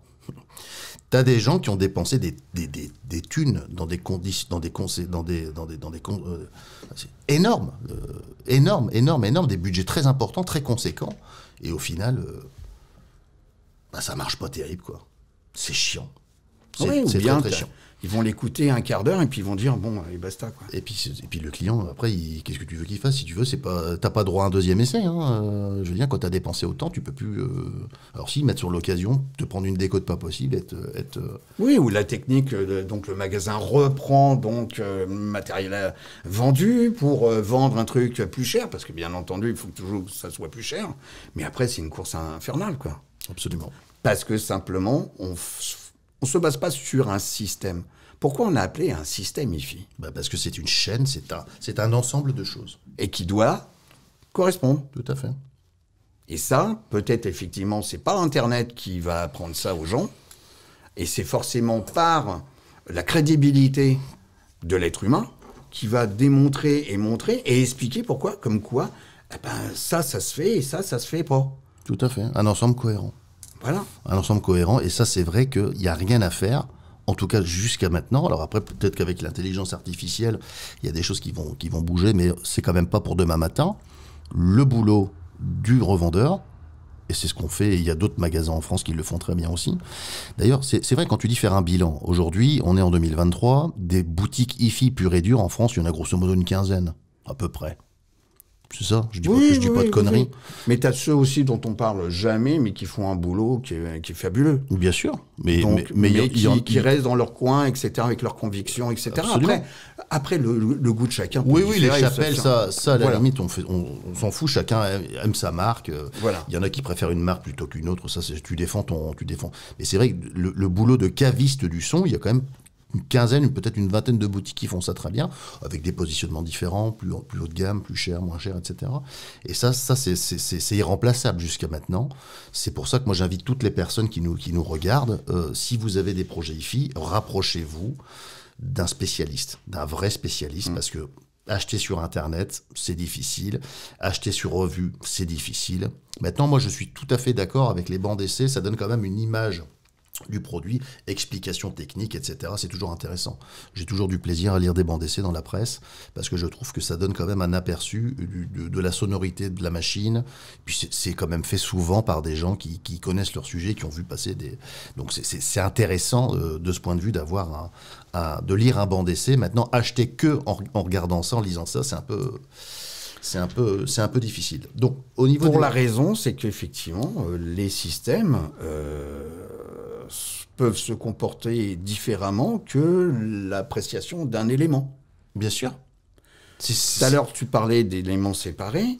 T'as des gens qui ont dépensé des thunes dans des conditions, c'est énorme, énorme, des budgets très importants, très conséquents, et au final, ça marche pas terrible, quoi. C'est chiant. Oui, C'est bien, très chiant. Ils vont l'écouter un quart d'heure et puis ils vont dire bon, et basta, quoi. Et puis le client, après, qu'est-ce que tu veux qu'il fasse? Si tu veux, t'as pas droit à un deuxième essai. Hein. Je veux dire, quand t'as dépensé autant, tu peux plus. Alors si, mettre sur l'occasion, te prendre une décote pas possible, Oui, ou la technique, donc le magasin reprend donc le matériel vendu pour vendre un truc plus cher, parce que bien entendu, il faut toujours que ça soit plus cher. Mais après, c'est une course infernale, quoi. Absolument. Parce que simplement, on se base pas sur un système. Pourquoi on a appelé un système IFI? Parce que c'est une chaîne, c'est un ensemble de choses. Et qui doit correspondre. Tout à fait. Et ça, peut-être effectivement, c'est pas Internet qui va apprendre ça aux gens, et c'est forcément par la crédibilité de l'être humain qui va démontrer et montrer et expliquer pourquoi, comme quoi, ça se fait et ça se fait pas. Tout à fait. Un ensemble cohérent. Voilà. Un ensemble cohérent, et ça, c'est vrai qu'il n'y a rien à faire, en tout cas jusqu'à maintenant. Alors après, peut-être qu'avec l'intelligence artificielle, il y a des choses qui vont bouger, mais c'est quand même pas pour demain matin. Le boulot du revendeur, et c'est ce qu'on fait, et il y a d'autres magasins en France qui le font très bien aussi. D'ailleurs, c'est vrai, quand tu dis faire un bilan, aujourd'hui, on est en 2023, des boutiques IFI pure et dure en France, il y en a grosso modo une quinzaine, à peu près. C'est ça, je dis pas de conneries. Oui. Mais tu as ceux aussi dont on parle jamais, mais qui font un boulot qui est fabuleux. Bien sûr. Mais qui restent dans leur coin, etc., avec leurs convictions, etc. Après le goût de chacun. Oui, les chapelles, ça à la limite, on s'en fout, chacun aime sa marque. Voilà. Il y en a qui préfèrent une marque plutôt qu'une autre, ça, tu défends. Mais c'est vrai que le boulot de caviste du son, il y a quand même une quinzaine, peut-être une vingtaine de boutiques qui font ça très bien, avec des positionnements différents, plus haut de gamme, plus cher, moins cher, etc. Et ça c'est irremplaçable jusqu'à maintenant. C'est pour ça que moi j'invite toutes les personnes qui nous regardent, si vous avez des projets IFI, rapprochez-vous d'un spécialiste, d'un vrai spécialiste, parce que acheter sur Internet, c'est difficile. Acheter sur revue, c'est difficile. Maintenant, moi, je suis tout à fait d'accord avec les bancs d'essai. Ça donne quand même une image du produit, explications techniques, etc. C'est toujours intéressant. J'ai toujours du plaisir à lire des bancs d'essai dans la presse, parce que je trouve que ça donne quand même un aperçu de la sonorité de la machine. Puis c'est quand même fait souvent par des gens qui connaissent leur sujet, qui ont vu passer des... Donc c'est intéressant de ce point de vue d'avoir de lire un banc d'essai. Maintenant, acheter que en regardant ça, en lisant ça, c'est un peu difficile. Donc, au niveau la raison, c'est qu'effectivement, les systèmes peuvent se comporter différemment que l'appréciation d'un élément. Bien sûr. Tout à l'heure, tu parlais d'éléments séparés.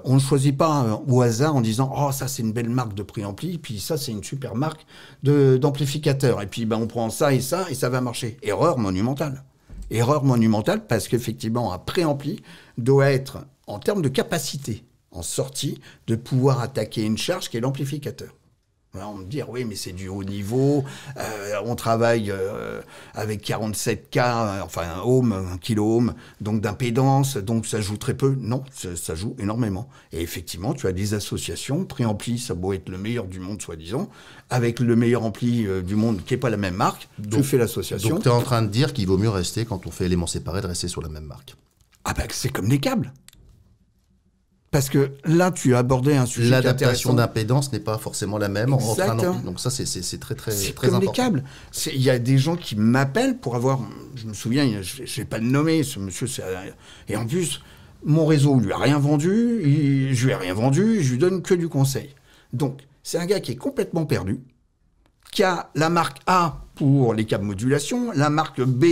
On ne choisit pas au hasard en disant « Oh, ça, c'est une belle marque de préampli, puis ça, c'est une super marque d'amplificateur. Et puis, on prend ça, et ça va marcher. » Erreur monumentale. Erreur monumentale parce qu'effectivement, un préampli doit être, en termes de capacité, en sortie, de pouvoir attaquer une charge qui est l'amplificateur. Alors, on me dit, oui, mais c'est du haut niveau, on travaille avec 47K, enfin un ohm, un kilo-ohm, donc d'impédance, donc ça joue très peu. Non, ça joue énormément. Et effectivement, tu as des associations, préampli, ça doit être le meilleur du monde, soi-disant, avec le meilleur ampli du monde qui n'est pas la même marque, tu fais l'association. Donc tu es en train de dire qu'il vaut mieux rester, quand on fait éléments séparés, de rester sur la même marque. Ah c'est comme les câbles. Parce que là, tu as abordé un sujet l'adaptation d'impédance n'est pas forcément la même entre un ampli. Donc ça, c'est très important. C'est comme les câbles. Il y a des gens qui m'appellent pour avoir... Je me souviens, je ne vais pas le nommer, ce monsieur. Et en plus, mon réseau lui a rien vendu, je lui ai rien vendu, je lui donne que du conseil. Donc, c'est un gars qui est complètement perdu, qui a la marque A pour les câbles modulation, la marque B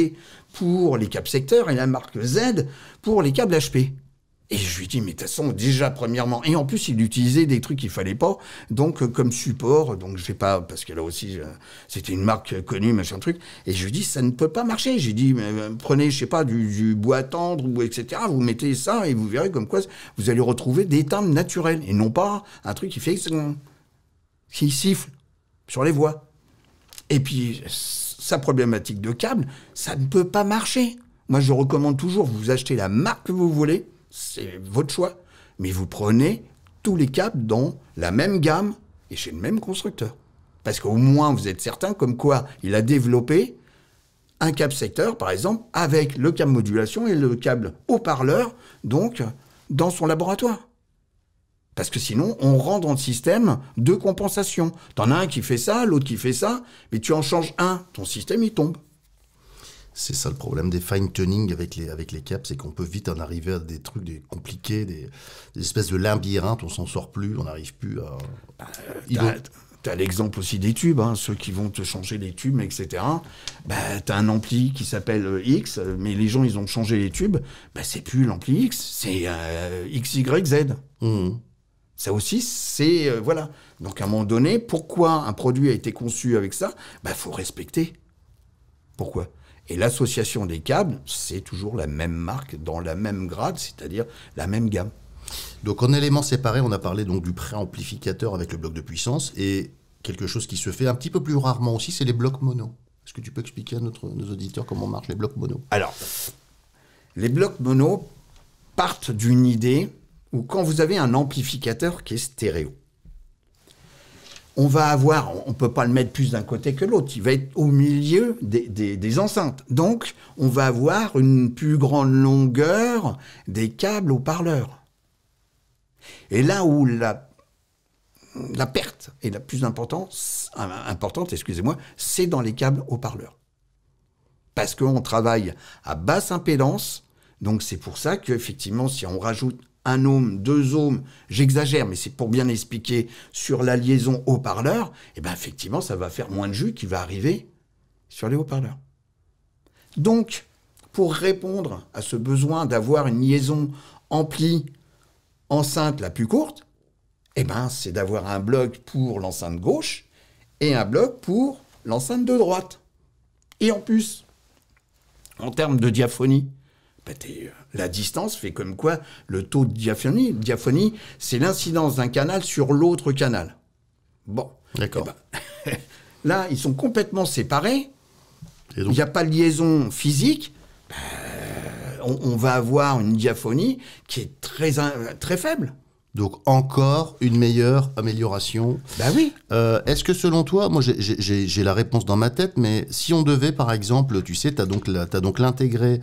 pour les câbles secteurs et la marque Z pour les câbles HP. Et je lui dis, mais de toute façon, déjà, premièrement, et en plus, il utilisait des trucs qu'il fallait pas, donc, comme support, donc, je sais pas, parce que là aussi, c'était une marque connue, machin truc, et je lui dis, ça ne peut pas marcher. J'ai dit, prenez, je sais pas, du bois à tendre, ou etc., vous mettez ça, et vous verrez comme quoi, vous allez retrouver des timbres naturels, et non pas un truc qui fait, qui siffle sur les voies. Et puis, sa problématique de câble, ça ne peut pas marcher. Moi, je recommande toujours, vous achetez la marque que vous voulez, c'est votre choix, mais vous prenez tous les câbles dans la même gamme et chez le même constructeur. Parce qu'au moins, vous êtes certain comme quoi il a développé un câble secteur, par exemple, avec le câble modulation et le câble haut-parleur, donc, dans son laboratoire. Parce que sinon, on rentre dans le système de compensation. T'en as un qui fait ça, l'autre qui fait ça, mais tu en changes un, ton système, il tombe. C'est ça le problème des fine-tuning avec les câbles, c'est qu'on peut vite en arriver à des trucs compliqués, des espèces de labyrinthes, on s'en sort plus, on n'arrive plus à... T'as l'exemple aussi des tubes, hein, ceux qui vont te changer les tubes, etc. T'as un ampli qui s'appelle X, mais les gens, ils ont changé les tubes. C'est plus l'ampli X, c'est XYZ. Ça aussi, c'est... voilà. Donc, à un moment donné, pourquoi un produit a été conçu avec ça ? Faut respecter. Pourquoi ? Et l'association des câbles, c'est toujours la même marque, dans la même grade, c'est-à-dire la même gamme. Donc en éléments séparés, on a parlé donc du préamplificateur avec le bloc de puissance, et quelque chose qui se fait un petit peu plus rarement aussi, c'est les blocs mono. Est-ce que tu peux expliquer à nos auditeurs comment marchent les blocs mono ? Alors, les blocs mono partent d'une idée où quand vous avez un amplificateur qui est stéréo, on va avoir, on ne peut pas le mettre plus d'un côté que l'autre, il va être au milieu des enceintes. Donc, on va avoir une plus grande longueur des câbles haut-parleurs. Et là où la perte est la plus importante, c'est dans les câbles haut-parleurs. Parce qu'on travaille à basse impédance, donc c'est pour ça qu'effectivement, si on rajoute 1 ohm, 2 ohms, j'exagère, mais c'est pour bien expliquer, sur la liaison haut-parleur, effectivement, ça va faire moins de jus qui va arriver sur les haut-parleurs. Donc, pour répondre à ce besoin d'avoir une liaison ampli enceinte la plus courte, c'est d'avoir un bloc pour l'enceinte gauche et un bloc pour l'enceinte de droite. Et en plus, en termes de diaphonie, la distance fait comme quoi le taux de diaphonie, c'est l'incidence d'un canal sur l'autre canal. Bon. D'accord. Là, ils sont complètement séparés. Il n'y a pas de liaison physique. On va avoir une diaphonie qui est très, très faible. Donc encore une meilleure amélioration. Oui. Est-ce que selon toi, moi j'ai la réponse dans ma tête, mais si on devait par exemple, tu sais, t'as donc l'intégré,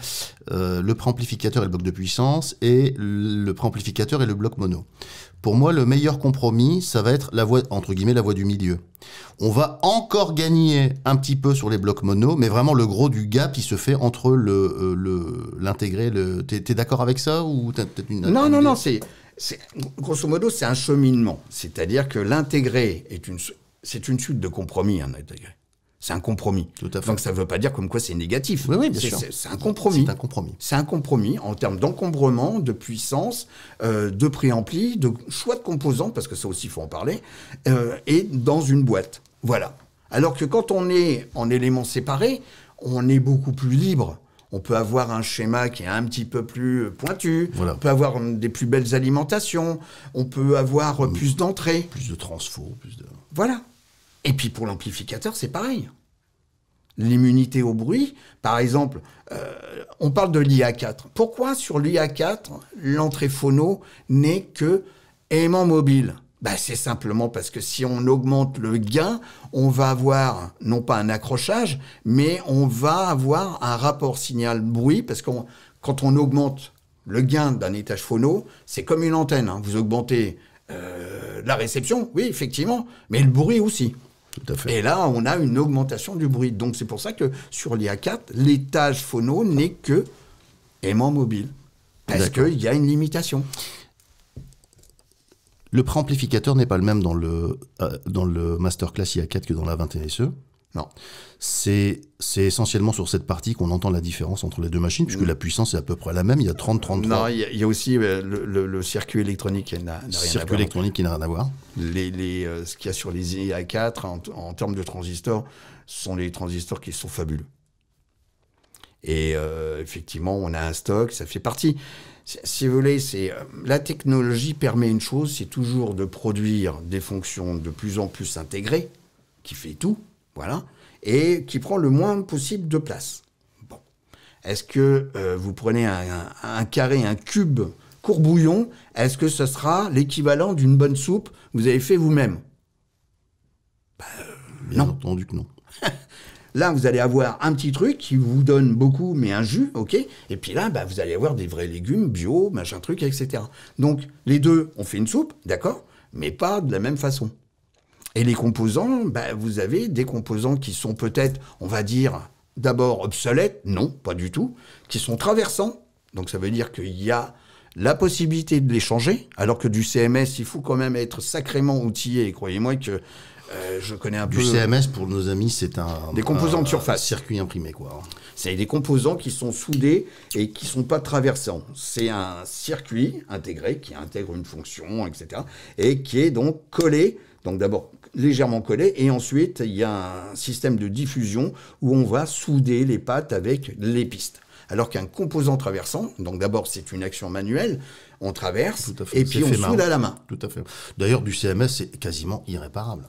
le préamplificateur et le bloc de puissance, et le préamplificateur et le bloc mono. Pour moi, le meilleur compromis, ça va être la voie, entre guillemets, la voie du milieu. On va encore gagner un petit peu sur les blocs mono, mais vraiment le gros du gap, il se fait entre l'intégré. T'es d'accord avec ça ou t'as peut-être une... Non, grosso modo, c'est un cheminement. C'est-à-dire que l'intégré c'est une suite de compromis, un intégré. C'est un compromis. Tout à fait. Donc ça ne veut pas dire comme quoi c'est négatif. Oui, bien sûr. C'est un compromis. C'est un compromis. C'est un compromis en termes d'encombrement, de puissance, de préampli, de choix de composants, parce que ça aussi, il faut en parler, et dans une boîte. Voilà. Alors que quand on est en éléments séparés, on est beaucoup plus libre. On peut avoir un schéma qui est un petit peu plus pointu, voilà. On peut avoir des plus belles alimentations, on peut avoir plus d'entrées. Plus de transfo, plus de... Voilà. Et puis pour l'amplificateur, c'est pareil. L'immunité au bruit, par exemple, on parle de l'IA4. Pourquoi sur l'IA4, l'entrée phono n'est que aimant mobile ? C'est simplement parce que si on augmente le gain, on va avoir, non pas un accrochage, mais on va avoir un rapport signal-bruit, parce que quand on augmente le gain d'un étage phono, c'est comme une antenne. Hein. Vous augmentez la réception, oui, effectivement, mais le bruit aussi. Tout à fait. Et là, on a une augmentation du bruit. Donc, c'est pour ça que sur l'IA4, l'étage phono n'est que aimant mobile. Parce qu'il y a une limitation. Le préamplificateur n'est pas le même dans le Masterclass IA4 que dans la 21 SE. Non. C'est essentiellement sur cette partie qu'on entend la différence entre les deux machines, puisque la puissance est à peu près la même. Il y a 30-33. Non, il y a aussi le circuit électronique qui n'a rien à voir. Circuit électronique qui n'a rien à voir. Ce qu'il y a sur les IA4 en termes de transistors, ce sont les transistors qui sont fabuleux. Et effectivement, on a un stock, ça fait partie. Si vous voulez, la technologie permet une chose, c'est toujours de produire des fonctions de plus en plus intégrées, qui fait tout, voilà. et qui prend le moins possible de place. Bon. Est-ce que vous prenez un carré, un cube courbouillon, est-ce que ce sera l'équivalent d'une bonne soupe que vous avez fait vous-même? Bien entendu que non. Là, vous allez avoir un petit truc qui vous donne beaucoup, mais un jus, ok? Et puis là, vous allez avoir des vrais légumes bio, machin truc, etc. Donc, les deux, on fait une soupe, d'accord? Mais pas de la même façon. Et les composants, vous avez des composants qui sont peut-être, on va dire, d'abord obsolètes, non, pas du tout, qui sont traversants. Donc, ça veut dire qu'il y a la possibilité de les changer, alors que du CMS, il faut quand même être sacrément outillé. Et croyez-moi que je connais un peu... Du CMS, pour nos amis, c'est des composants de surface. Circuit imprimé, quoi. C'est des composants qui sont soudés et qui ne sont pas traversants. C'est un circuit intégré qui intègre une fonction, etc. Et qui est donc collé, donc d'abord légèrement collé, et ensuite il y a un système de diffusion où on va souder les pâtes avec les pistes. Alors qu'un composant traversant, donc d'abord c'est une action manuelle, on traverse et puis on soude à la main. Tout à fait. D'ailleurs, du CMS, c'est quasiment irréparable.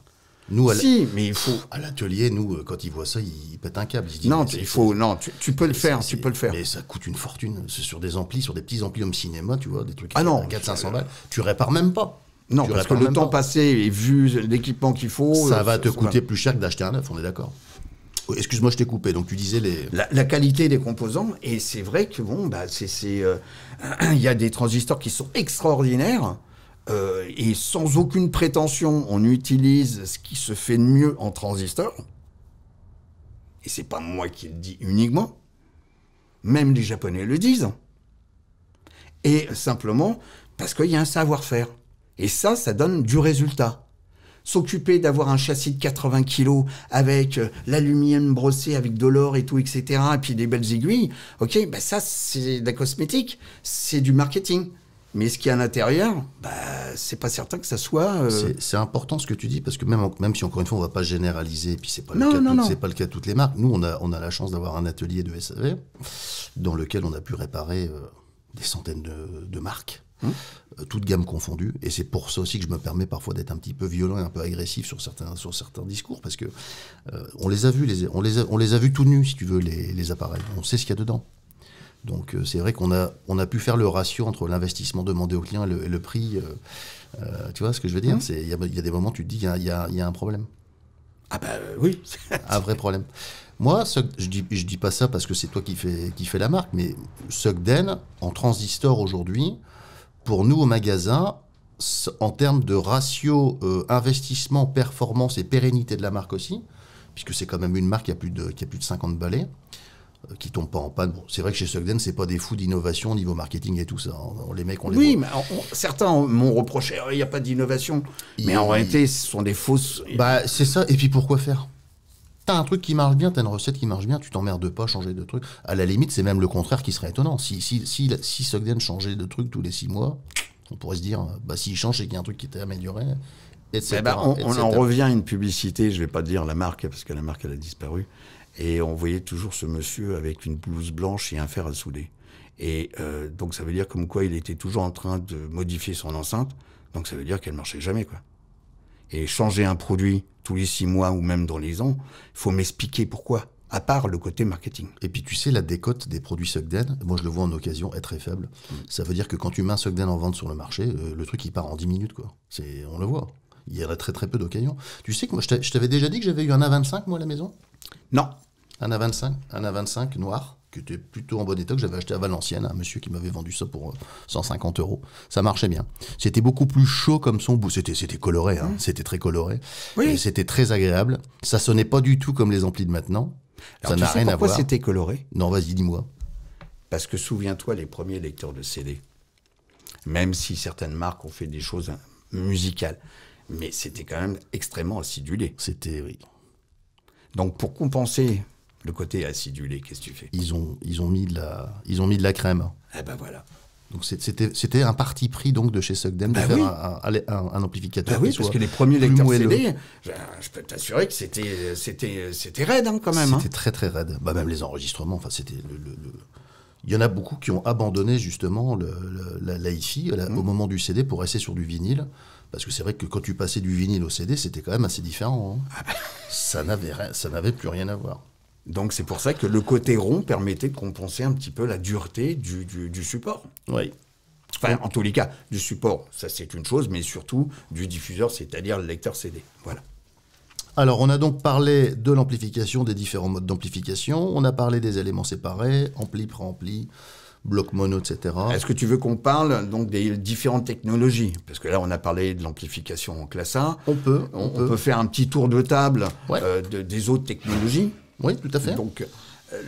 Nous, mais il faut... À l'atelier, nous, quand ils voient ça, ils pètent un câble. Ils se disent, non, tu peux le faire, tu peux le faire. Mais ça coûte une fortune. C'est sur des amplis, sur des petits amplis home cinéma, tu vois, des trucs à 400-500 balles. Tu répares même pas. Non, parce que le temps passé et vu l'équipement qu'il faut... Ça va te coûter plus cher que d'acheter un neuf, on est d'accord. Excuse-moi, je t'ai coupé. Donc tu disais les... La qualité des composants, et c'est vrai que il y a des transistors qui sont extraordinaires, et sans aucune prétention, on utilise ce qui se fait de mieux en transistor. Et c'est pas moi qui le dis uniquement. Même les Japonais le disent. Et simplement parce qu'il y a un savoir-faire. Et ça donne du résultat. S'occuper d'avoir un châssis de 80 kg avec l'aluminium brossé avec de l'or et tout, etc., et puis des belles aiguilles, ok, ça, c'est de la cosmétique, c'est du marketing. Mais ce qu'il y a à l'intérieur, c'est pas certain que ça soit... C'est important ce que tu dis, parce que même si, encore une fois, on va pas généraliser, et puis c'est pas le cas de toutes les marques, nous, on a la chance d'avoir un atelier de SAV dans lequel on a pu réparer des centaines de marques. Toutes gammes confondues, et c'est pour ça aussi que je me permets parfois d'être un petit peu violent et un peu agressif sur certains discours, parce que on les a vus, on les a vus tout nus, si tu veux, les appareils. On sait ce qu'il y a dedans. Donc c'est vrai qu'on a pu faire le ratio entre l'investissement demandé au client et le prix. Tu vois ce que je veux dire? Il y a des moments où tu te dis il y a un problème. Oui. Un vrai problème. Moi, je dis pas ça parce que c'est toi qui fais la marque, mais Sugden, en transistor aujourd'hui, pour nous, au magasin, en termes de ratio investissement, performance et pérennité de la marque aussi, puisque c'est quand même une marque qui a plus de 50 balais, qui tombe pas en panne. Bon, c'est vrai que chez Sugden, c'est pas des fous d'innovation au niveau marketing et tout ça. Les mecs, on les oui, voit. mais certains m'ont reproché, il n'y a pas d'innovation. Mais en réalité, ce sont des fausses... C'est ça, et puis pourquoi faire? T'as un truc qui marche bien, t'as une recette qui marche bien, tu t'emmerdes pas à changer de truc. À la limite, c'est même le contraire qui serait étonnant. Si Sugden changeait de truc tous les 6 mois, on pourrait se dire, s'il change, c'est qu'il y a un truc qui était amélioré, etc. On en revient à une publicité, je vais pas dire la marque, parce que la marque, elle a disparu, et on voyait toujours ce monsieur avec une blouse blanche et un fer à souder. Et donc ça veut dire comme quoi il était toujours en train de modifier son enceinte, donc ça veut dire qu'elle marchait jamais, quoi. Et changer un produit tous les 6 mois ou même dans les ans, il faut m'expliquer pourquoi, à part le côté marketing. Et puis tu sais, la décote des produits Sugden, moi je le vois en occasion, est très faible. Ça veut dire que quand tu mets un Sugden en vente sur le marché, le truc il part en 10 minutes, quoi. On le voit. Il y a très très peu d'occasions. Tu sais que moi je t'avais déjà dit que j'avais eu un A25 moi à la maison? Non. Un A25 noir, qui était plutôt en bon état, que j'avais acheté à Valenciennes, un monsieur qui m'avait vendu ça pour 150 €. Ça marchait bien. C'était beaucoup plus chaud comme son bout. C'était coloré, hein. C'était très coloré. Oui. Et c'était très agréable. Ça sonnait pas du tout comme les amplis de maintenant. Alors, ça n'a rien à voir. Pourquoi c'était coloré? Non, vas-y, dis-moi. Parce que souviens-toi, les premiers lecteurs de CD, même si certaines marques ont fait des choses musicales, mais c'était quand même extrêmement acidulé. C'était, oui. Donc pour compenser le côté acidulé, qu'est-ce que tu fais? Ils ont mis de la crème. Eh ben voilà. Donc c'était un parti pris donc de chez Sugden de faire un amplificateur. Oui, parce que les premiers lecteurs CD, je peux t'assurer que c'était raide, hein, quand même. C'était très très raide. Même les enregistrements, enfin c'était Il y en a beaucoup qui ont abandonné justement la hi-fi au moment du CD pour rester sur du vinyle, Parce que c'est vrai que quand tu passais du vinyle au CD, c'était quand même assez différent. Hein. Ça n'avait plus rien à voir. Donc c'est pour ça que le côté rond permettait de compenser un petit peu la dureté du support. Oui. Enfin, en tous les cas, du support, ça c'est une chose, mais surtout du diffuseur, c'est-à-dire le lecteur CD. Voilà. Alors, on a donc parlé de l'amplification, des différents modes d'amplification. On a parlé des éléments séparés, ampli, préampli, bloc mono, etc. Est-ce que tu veux qu'on parle donc des différentes technologies? Parce que là, on a parlé de l'amplification en classe A. On peut faire un petit tour de table Ouais. des autres technologies. Oui, tout à fait. Donc,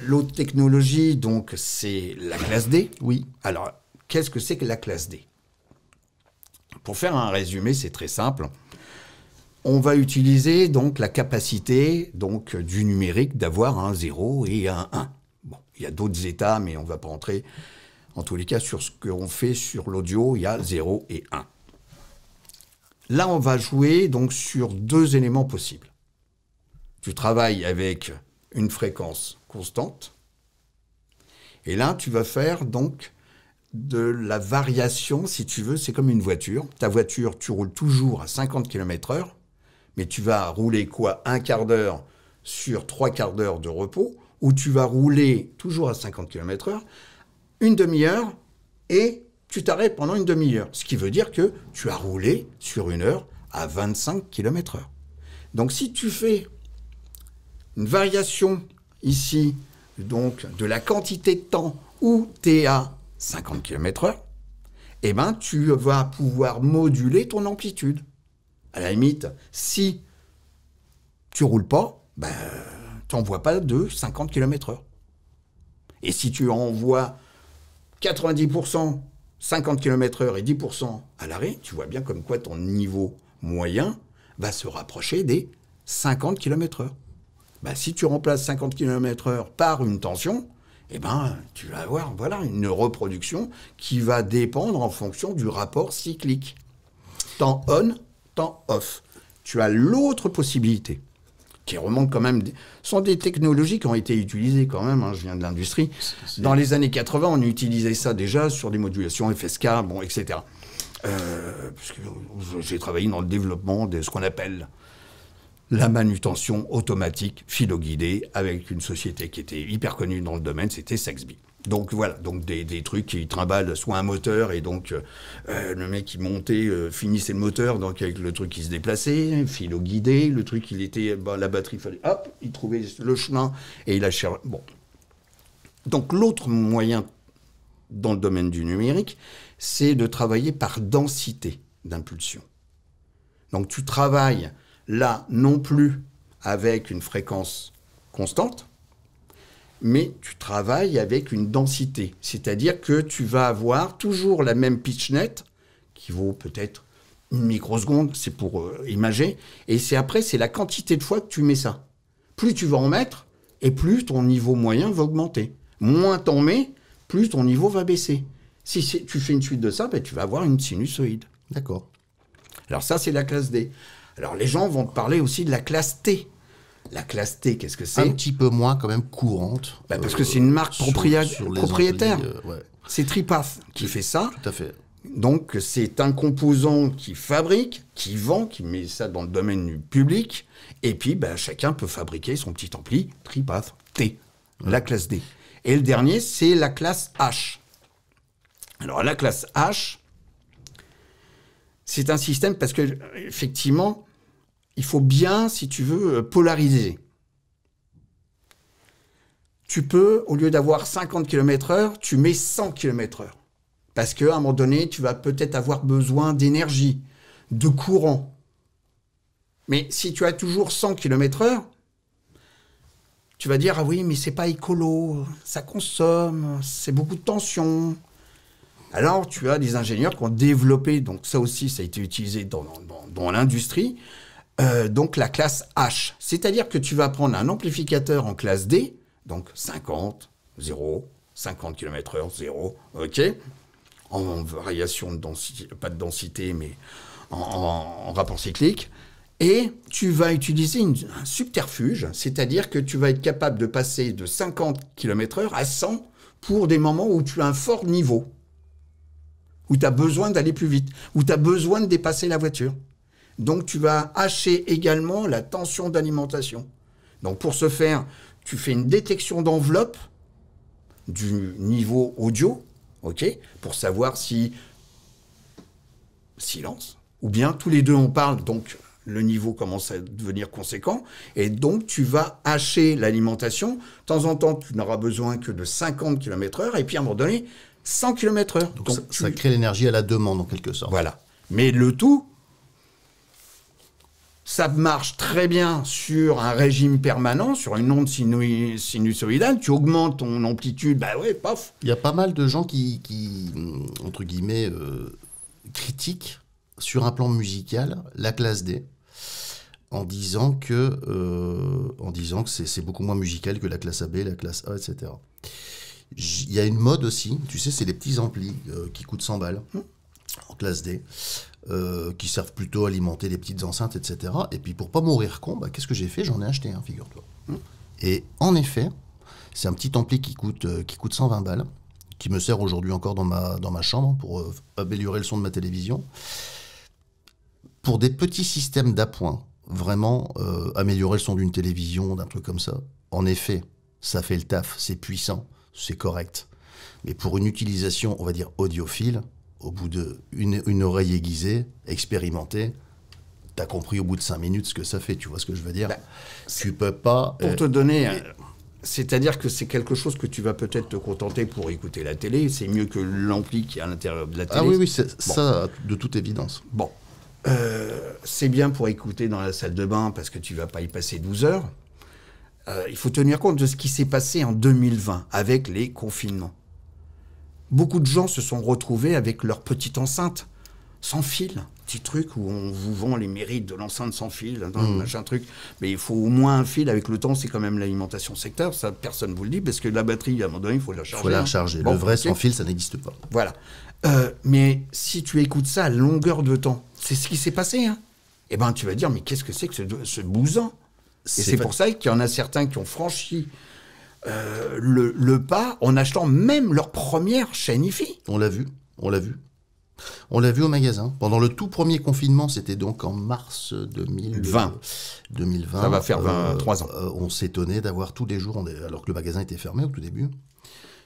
l'autre technologie, donc, c'est la classe D. Oui. Alors, qu'est-ce que c'est que la classe D? Pour faire un résumé, c'est très simple. On va utiliser donc la capacité donc, du numérique d'avoir un 0 et un 1. Bon, il y a d'autres états, mais on ne va pas entrer, en tous les cas, sur ce qu'on fait sur l'audio, il y a 0 et 1. Là, on va jouer donc sur deux éléments possibles. Tu travailles avec une fréquence constante, et là, tu vas faire donc de la variation, si tu veux, c'est comme une voiture. Ta voiture, tu roules toujours à 50 km/h, mais tu vas rouler quoi? Un quart d'heure sur 3 quarts d'heure de repos, ou tu vas rouler toujours à 50 km/h, une demi-heure, et tu t'arrêtes pendant une demi-heure. Ce qui veut dire que tu as roulé sur une heure à 25 km/h. Donc si tu fais une variation ici, donc de la quantité de temps où tu es à 50 km/h, eh ben, tu vas pouvoir moduler ton amplitude. À la limite, si tu roules pas, ben, tu n'envoies pas de 50 km/h. Et si tu envoies 90%, 50 km/h et 10% à l'arrêt, tu vois bien comme quoi ton niveau moyen va se rapprocher des 50 km/h. Ben, si tu remplaces 50 km/h par une tension, eh ben, tu vas avoir une reproduction qui va dépendre en fonction du rapport cyclique. Temps on, temps off. Tu as l'autre possibilité, qui remonte quand même... Ce sont des technologies qui ont été utilisées quand même, hein, je viens de l'industrie. Dans les années 80, on utilisait ça déjà sur des modulations FSK, bon, etc. Parce que j'ai travaillé dans le développement de ce qu'on appelle la manutention automatique philo-guidée avec une société qui était hyper connue dans le domaine, c'était Saxby. Donc voilà, donc des trucs qui trimballent soit un moteur et donc le mec qui montait finissait le moteur donc avec le truc qui se déplaçait, philo-guidé, le truc il était, la batterie fallait, hop, il trouvait le chemin et il a cherché. Bon. Donc l'autre moyen dans le domaine du numérique, c'est de travailler par densité d'impulsion. Donc tu travailles là, non plus avec une fréquence constante, mais tu travailles avec une densité. C'est-à-dire que tu vas avoir toujours la même pitch net, qui vaut peut-être une microseconde, c'est pour imager, et c'est la quantité de fois que tu mets ça. Plus tu vas en mettre, et plus ton niveau moyen va augmenter. Moins t'en mets, plus ton niveau va baisser. Si tu fais une suite de ça, ben, tu vas avoir une sinusoïde. D'accord. Alors ça, c'est la classe D. Alors, les gens vont te parler aussi de la classe T. La classe T, qu'est-ce que c'est? Un petit peu moins quand même courante. Parce que c'est une marque propriétaire. Ouais. C'est Tripath qui fait ça. Tout à fait. Donc, c'est un composant qui fabrique, qui vend, qui met ça dans le domaine du public. Et puis, chacun peut fabriquer son petit ampli Tripath T, la classe D. Et le dernier, c'est la classe H. Alors, la classe H, c'est un système parce que, effectivement, il faut bien, si tu veux, polariser. Tu peux, au lieu d'avoir 50 km/h, tu mets 100 km/h. Parce qu'à un moment donné, tu vas peut-être avoir besoin d'énergie, de courant. Mais si tu as toujours 100 km/h, tu vas dire, ah oui, mais c'est pas écolo, ça consomme, c'est beaucoup de tension. Alors, tu as des ingénieurs qui ont développé, donc ça aussi, ça a été utilisé dans l'industrie, donc la classe H. C'est-à-dire que tu vas prendre un amplificateur en classe D, donc 50, 0, 50 km/h, 0, ok, en variation de densité, pas de densité, mais en rapport cyclique, et tu vas utiliser un subterfuge, c'est-à-dire que tu vas être capable de passer de 50 km/h à 100 pour des moments où tu as un fort niveau. où tu as besoin d'aller plus vite, où tu as besoin de dépasser la voiture. Donc, tu vas hacher également la tension d'alimentation. Donc, pour ce faire, tu fais une détection d'enveloppe du niveau audio, ok, pour savoir si silence, ou bien tous les deux on parle, donc le niveau commence à devenir conséquent, et donc tu vas hacher l'alimentation. De temps en temps, tu n'auras besoin que de 50 km/h, et puis à un moment donné, 100 km/h. Donc ça crée l'énergie à la demande, en quelque sorte. Voilà. Mais le tout, ça marche très bien sur un régime permanent, sur une onde sinusoïdale. Tu augmentes ton amplitude, bah ouais, paf. Il y a pas mal de gens qui entre guillemets, critiquent sur un plan musical la classe D, en disant que c'est beaucoup moins musical que la classe AB, la classe A, etc. Il y a une mode aussi, tu sais, c'est les petits amplis qui coûtent 100 balles en classe D. Qui servent plutôt à alimenter les petites enceintes, etc. Et puis pour pas mourir con, qu'est-ce que j'ai fait? J'en ai acheté un, figure-toi. Et en effet, c'est un petit ampli qui coûte 120 balles, qui me sert aujourd'hui encore dans ma chambre pour améliorer le son de ma télévision. Pour des petits systèmes d'appoint, vraiment améliorer le son d'une télévision, d'un truc comme ça, en effet, ça fait le taf, c'est puissant, c'est correct. Mais pour une utilisation, on va dire, audiophile, au bout d'une oreille aiguisée, expérimentée, t'as compris au bout de 5 minutes ce que ça fait, tu vois ce que je veux dire? Tu peux pas... Pour te donner... c'est-à-dire que c'est quelque chose que tu vas peut-être te contenter pour écouter la télé, c'est mieux que l'ampli qui est à l'intérieur de la télé. Ah oui, ça, de toute évidence. Bon, c'est bien pour écouter dans la salle de bain, parce que tu vas pas y passer 12 heures. Il faut tenir compte de ce qui s'est passé en 2020, avec les confinements. Beaucoup de gens se sont retrouvés avec leur petite enceinte, sans fil. Petit truc où on vous vend les mérites de l'enceinte sans fil, machin truc. Mais il faut au moins un fil. Avec le temps, c'est quand même l'alimentation secteur. Ça, personne ne vous le dit, parce que la batterie, à un moment donné, il faut la charger. Il faut la recharger. Bon, le vrai sans fil, ça n'existe pas. Voilà. Mais si tu écoutes ça à longueur de temps, c'est ce qui s'est passé. Hein. Eh ben, tu vas dire, mais qu'est-ce que c'est que ce bousin? Et c'est pour ça qu'il y en a certains qui ont franchi le pas en achetant même leur première chaîne hi-fi. On l'a vu. On l'a vu au magasin. Pendant le tout premier confinement, c'était donc en mars 2020. Ça va faire 23 ans. On s'étonnait d'avoir tous les jours, alors que le magasin était fermé au tout début,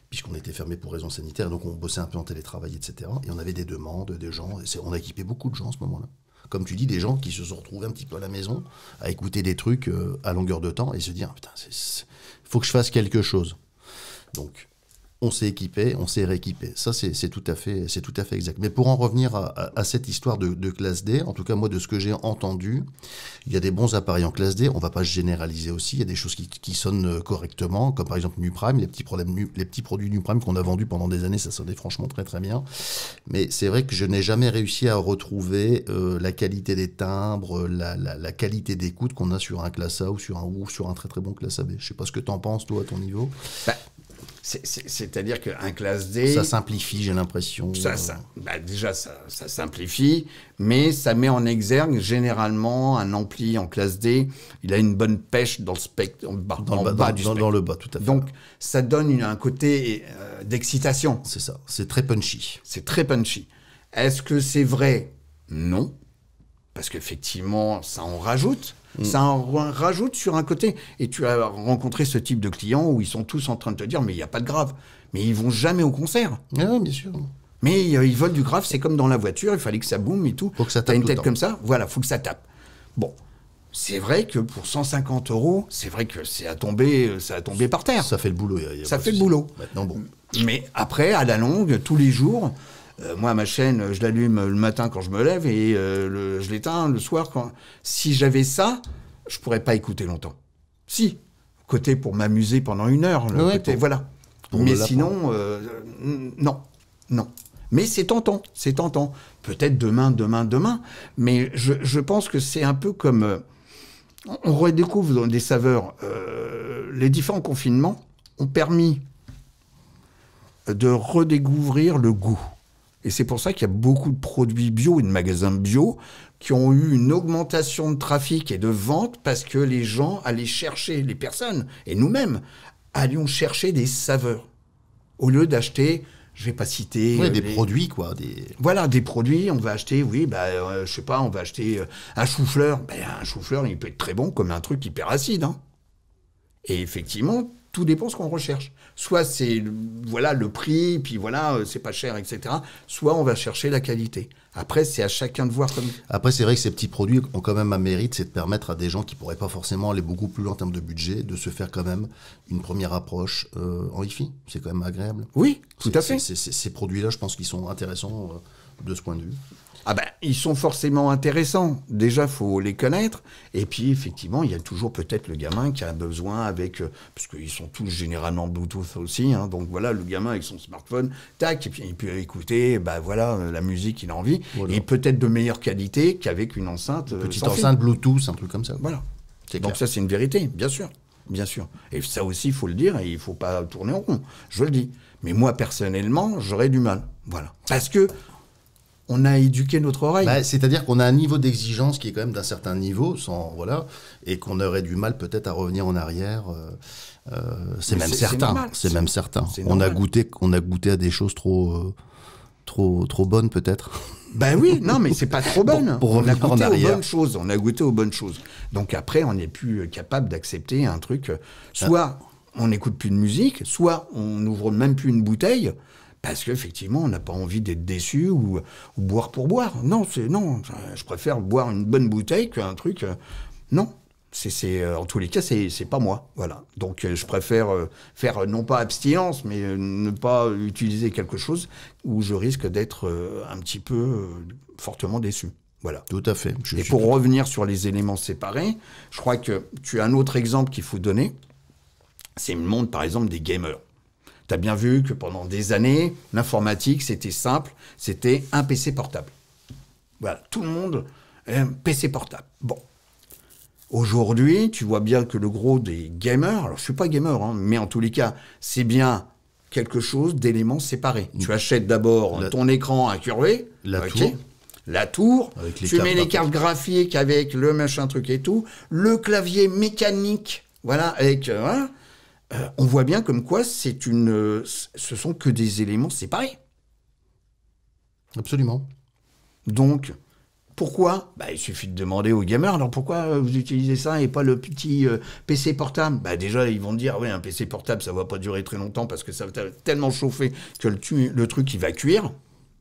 puisqu'on était fermé pour raisons sanitaires, donc on bossait un peu en télétravail, etc. Et on avait des demandes, des gens, on a équipé beaucoup de gens à ce moment-là. Comme tu dis, des gens qui se sont retrouvés un petit peu à la maison, à écouter des trucs à longueur de temps, et se dire, putain, faut que je fasse quelque chose. Donc, on s'est équipé, on s'est rééquipé. Ça, c'est tout à fait exact. Mais pour en revenir à cette histoire de classe D, en tout cas, moi, de ce que j'ai entendu, il y a des bons appareils en classe D. On ne va pas généraliser aussi. Il y a des choses qui sonnent correctement, comme par exemple NuPrime, les petits produits NuPrime qu'on a vendus pendant des années, ça sonnait franchement très, très bien. Mais c'est vrai que je n'ai jamais réussi à retrouver la qualité des timbres, la qualité d'écoute qu'on a sur un classe A ou sur un très, très bon classe AB. Je ne sais pas ce que tu en penses, toi, à ton niveau. C'est-à-dire qu'un classe D... Ça simplifie, j'ai l'impression. Déjà, ça simplifie, mais ça met en exergue, généralement, un ampli en classe D, il a une bonne pêche dans le spectre, dans le bas du spectre. Dans le bas, tout à fait. Donc, ça donne un côté d'excitation. C'est ça, c'est très punchy. C'est très punchy. Est-ce que c'est vrai? Non. Parce qu'effectivement, ça en rajoute. Ça en rajoute sur un côté. Et tu as rencontré ce type de clients où ils sont tous en train de te dire, mais il n'y a pas de grave. Mais ils vont jamais au concert. Oui, bien sûr. Mais ils veulent du grave, c'est comme dans la voiture, il fallait que ça boum et tout. Faut que ça tape. T'as une tête comme ça, voilà, faut que ça tape. Bon, c'est vrai que pour 150 €, c'est vrai que ça a tombé par terre. Ça fait le boulot. Ça fait le boulot. Maintenant, bon. Mais après, à la longue, tous les jours... moi, ma chaîne, je l'allume le matin quand je me lève et je l'éteins le soir. Si j'avais ça, je pourrais pas écouter longtemps. Si, côté pour m'amuser pendant 1 heure, voilà. Mais sinon, non. Mais c'est tentant. Peut-être demain. Mais je pense que c'est un peu comme... on redécouvre des saveurs. Les différents confinements ont permis de redécouvrir le goût. Et c'est pour ça qu'il y a beaucoup de produits bio et de magasins bio qui ont eu une augmentation de trafic et de vente parce que les gens allaient chercher, les personnes, et nous-mêmes, allions chercher des saveurs. Au lieu d'acheter je vais pas citer... Ouais, des produits, quoi. Voilà, des produits, on va acheter, je sais pas, on va acheter un chou-fleur. Un chou-fleur, il peut être très bon comme un truc hyper acide. Hein. Et effectivement, tout dépend de ce qu'on recherche. Soit c'est voilà, le prix, puis voilà, c'est pas cher, etc. Soit on va chercher la qualité. Après, c'est à chacun de voir comme... Après, c'est vrai que ces petits produits ont quand même un mérite, c'est de permettre à des gens qui pourraient pas forcément aller beaucoup plus loin en termes de budget, de se faire quand même une première approche en hi-fi. C'est quand même agréable. Oui, tout à fait. Ces produits-là, je pense qu'ils sont intéressants de ce point de vue. Ah ben, ils sont forcément intéressants. Déjà, faut les connaître. Et puis, effectivement, il y a toujours peut-être le gamin qui a besoin avec... parce qu'ils sont tous généralement Bluetooth aussi. Hein, donc voilà, le gamin avec son smartphone, tac, et puis il peut écouter la musique qu'il a envie. Voilà. Et peut-être de meilleure qualité qu'avec une enceinte... Une petite enceinte Bluetooth, un truc comme ça. Voilà. Donc ça, c'est une vérité, bien sûr. Bien sûr. Et ça aussi, il faut le dire, et il ne faut pas tourner en rond. Je le dis. Mais moi, personnellement, j'aurais du mal. Voilà. Parce que... on a éduqué notre oreille. C'est-à-dire qu'on a un niveau d'exigence qui est quand même d'un certain niveau, et qu'on aurait du mal peut-être à revenir en arrière. C'est même certain. C'est même certain. On a goûté à des choses trop bonnes peut-être. Ben oui, non, mais c'est pas trop bonne. On a goûté aux bonnes choses. On a goûté aux bonnes choses. Donc après, on n'est plus capable d'accepter un truc. Soit on n'écoute plus de musique, soit on n'ouvre même plus une bouteille. Parce qu'effectivement, on n'a pas envie d'être déçu ou boire pour boire. Non, je préfère boire une bonne bouteille qu'un truc... non, en tous les cas, c'est pas moi. Voilà. Donc, je préfère faire, non pas abstinence, mais ne pas utiliser quelque chose où je risque d'être un petit peu fortement déçu. Voilà. Tout à fait. Et pour revenir sur les éléments séparés, je crois que tu as un autre exemple qu'il faut donner. C'est le monde, par exemple, des gamers. Tu as bien vu que pendant des années, l'informatique, c'était simple, c'était un PC portable. Voilà, tout le monde, un PC portable. Bon. Aujourd'hui, tu vois bien que le gros des gamers, alors je ne suis pas gamer, hein, mais en tous les cas, c'est bien quelque chose d'éléments séparés. Tu achètes d'abord ton écran incurvé, la tour, tu mets les cartes graphiques avec le machin truc et tout, le clavier mécanique, voilà, avec... on voit bien comme quoi ce sont que des éléments séparés. Absolument. Donc, pourquoi ? Il suffit de demander aux gamers, alors pourquoi vous utilisez ça et pas le petit PC portable ? Déjà, ils vont dire, oui, un PC portable, ça va pas durer très longtemps parce que ça va tellement chauffer que le truc, il va cuire.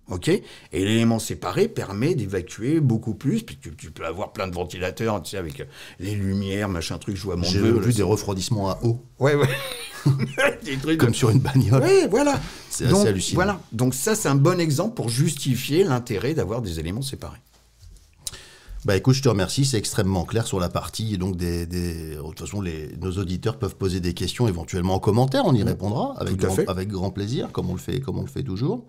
Ok ? Et l'élément séparé permet d'évacuer beaucoup plus, puis tu peux avoir plein de ventilateurs, tu sais, avec les lumières, machin truc, je vois mon neveu. J'ai vu des refroidissements à eau. Ouais. Des trucs comme sur une bagnole. Oui, voilà. C'est assez hallucinant. Voilà. Donc ça, c'est un bon exemple pour justifier l'intérêt d'avoir des éléments séparés. Écoute, je te remercie, c'est extrêmement clair sur la partie. Et donc, de toute façon, nos auditeurs peuvent poser des questions éventuellement en commentaire, on y répondra avec grand plaisir, comme on le fait toujours.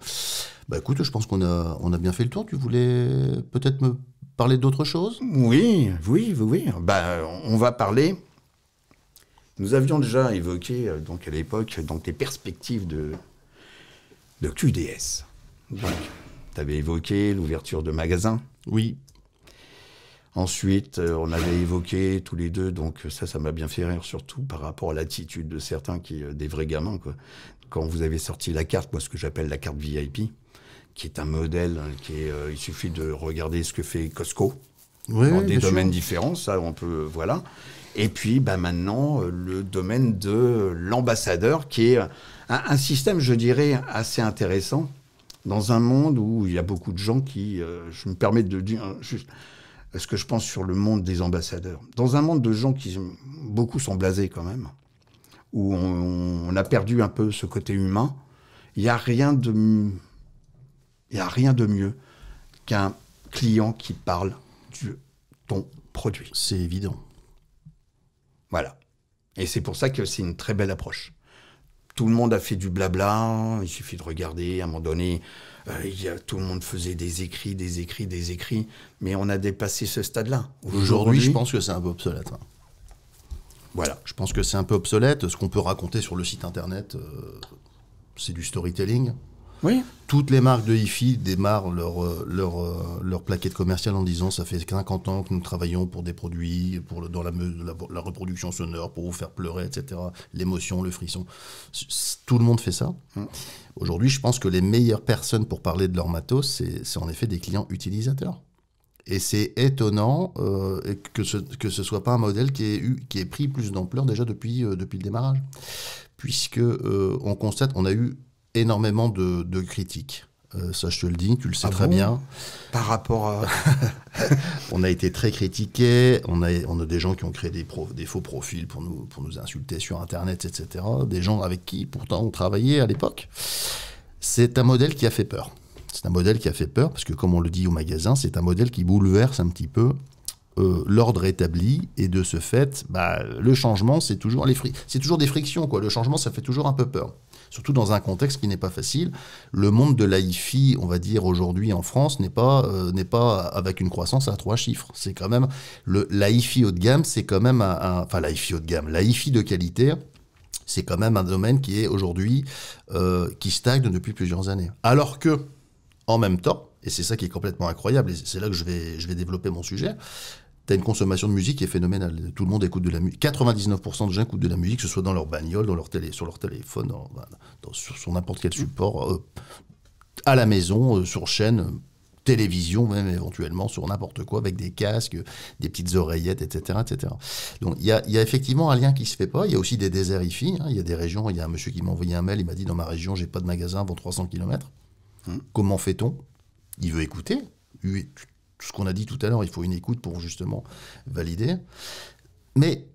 Écoute, je pense qu'on a bien fait le tour. Tu voulais peut-être me parler d'autre chose ? Oui. On va parler. Nous avions déjà évoqué donc à l'époque les perspectives de QDS. Tu avais évoqué l'ouverture de magasins. Oui. Ensuite, on avait évoqué tous les deux, donc ça m'a bien fait rire, surtout par rapport à l'attitude de certains, des vrais gamins, quoi. Quand vous avez sorti la carte, moi ce que j'appelle la carte VIP, qui est un modèle, il suffit de regarder ce que fait Costco, dans des domaines différents, ça on peut, voilà. Et puis maintenant, le domaine de l'ambassadeur, qui est un système, je dirais, assez intéressant, dans un monde où il y a beaucoup de gens qui, je me permets de dire juste... ce que je pense sur le monde des ambassadeurs. Dans un monde de gens qui, beaucoup sont blasés quand même, où on a perdu un peu ce côté humain, il n'y a rien de mieux qu'un client qui parle de ton produit. C'est évident. Voilà. Et c'est pour ça que c'est une très belle approche. Tout le monde a fait du blabla, il suffit de regarder, à un moment donné... tout le monde faisait des écrits, mais on a dépassé ce stade-là. Aujourd'hui, je pense que c'est un peu obsolète. Voilà. Je pense que c'est un peu obsolète. Ce qu'on peut raconter sur le site internet, c'est du storytelling. Oui. Toutes les marques de hi-fi démarrent leur plaquette commerciale en disant ça fait 50 ans que nous travaillons pour des produits, dans la reproduction sonore, pour vous faire pleurer, etc. L'émotion, le frisson. Tout le monde fait ça. Aujourd'hui, je pense que les meilleures personnes pour parler de leur matos, c'est en effet des clients utilisateurs. Et c'est étonnant que ce soit pas un modèle qui ait pris plus d'ampleur déjà depuis le démarrage. Puisque on constate, on a eu énormément de critiques. Ça, je te le dis, tu le sais très bien. Par rapport à... On a été très critiqués. On a des gens qui ont créé des faux profils pour nous insulter sur Internet, etc. Des gens avec qui, pourtant, on travaillait à l'époque. C'est un modèle qui a fait peur. C'est un modèle qui a fait peur parce que, comme on le dit au magasin, c'est un modèle qui bouleverse un petit peu l'ordre établi, et de ce fait, le changement, c'est toujours des frictions, quoi. Le changement, ça fait toujours un peu peur. Surtout dans un contexte qui n'est pas facile. Le monde de la hi-fi, on va dire aujourd'hui en France, n'est pas avec une croissance à 3 chiffres. C'est quand même la hi-fi haut de gamme, c'est quand même la hi-fi haut de gamme, la hi-fi de qualité, c'est quand même un domaine qui est aujourd'hui qui stagne depuis plusieurs années. Alors que, en même temps, et c'est ça qui est complètement incroyable, et c'est là que je vais développer mon sujet. T'as une consommation de musique qui est phénoménale. Tout le monde écoute de la musique. 99% de gens écoutent de la musique, que ce soit dans leur bagnole, sur leur téléphone, sur n'importe quel support, à la maison, sur chaîne, télévision, même éventuellement, sur n'importe quoi, avec des casques, des petites oreillettes, etc. etc. Donc il y a effectivement un lien qui se fait pas. Il y a aussi des déserts hi-fi. Il y a des régions, il y a un monsieur qui m'a envoyé un mail, il m'a dit, dans ma région, j'ai pas de magasin avant 300 km. Comment fait-on? Il veut écouter. Tout ce qu'on a dit tout à l'heure, il faut une écoute pour justement valider. Mais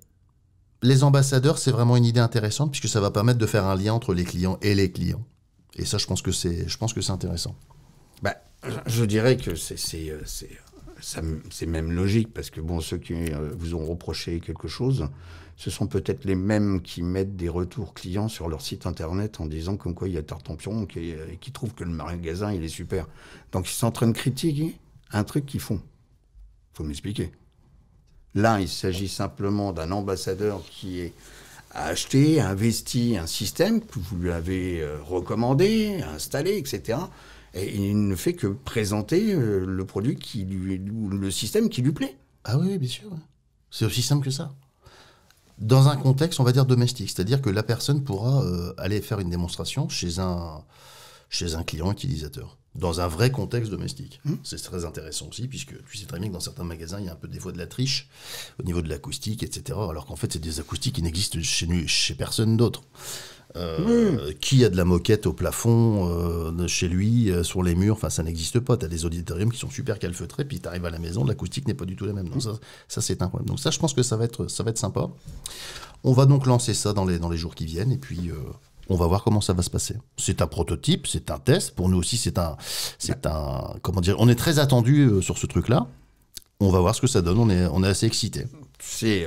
les ambassadeurs, c'est vraiment une idée intéressante puisque ça va permettre de faire un lien entre les clients et les clients. Et ça, je pense que c'est intéressant. Je dirais que c'est même logique parce que ceux qui vous ont reproché quelque chose, ce sont peut-être les mêmes qui mettent des retours clients sur leur site internet en disant comme quoi il y a Tartampion qui trouve que le magasin il est super. Donc ils sont en train de critiquer un truc qu'ils font. Faut m'expliquer. Là, il s'agit simplement d'un ambassadeur qui a acheté, investi un système que vous lui avez recommandé, installé, etc. Et il ne fait que présenter le produit le système qui lui plaît. Ah oui, bien sûr. C'est aussi simple que ça. Dans un contexte, on va dire domestique, c'est-à-dire que la personne pourra aller faire une démonstration chez un client utilisateur. Dans un vrai contexte domestique. C'est très intéressant aussi, puisque tu sais très bien que dans certains magasins, il y a un peu des fois de la triche au niveau de l'acoustique, etc. Alors qu'en fait, c'est des acoustiques qui n'existent chez personne d'autre. Qui a de la moquette au plafond, chez lui, sur les murs, ça n'existe pas. Tu as des auditoriums qui sont super calfeutrés, puis tu arrives à la maison, l'acoustique n'est pas du tout la même. Donc ça c'est un problème. Donc ça, je pense que ça va être sympa. On va donc lancer ça dans les jours qui viennent, et puis... on va voir comment ça va se passer. C'est un prototype, c'est un test. Pour nous aussi, comment dire, on est très attendu sur ce truc-là. On va voir ce que ça donne. On est assez excités. Je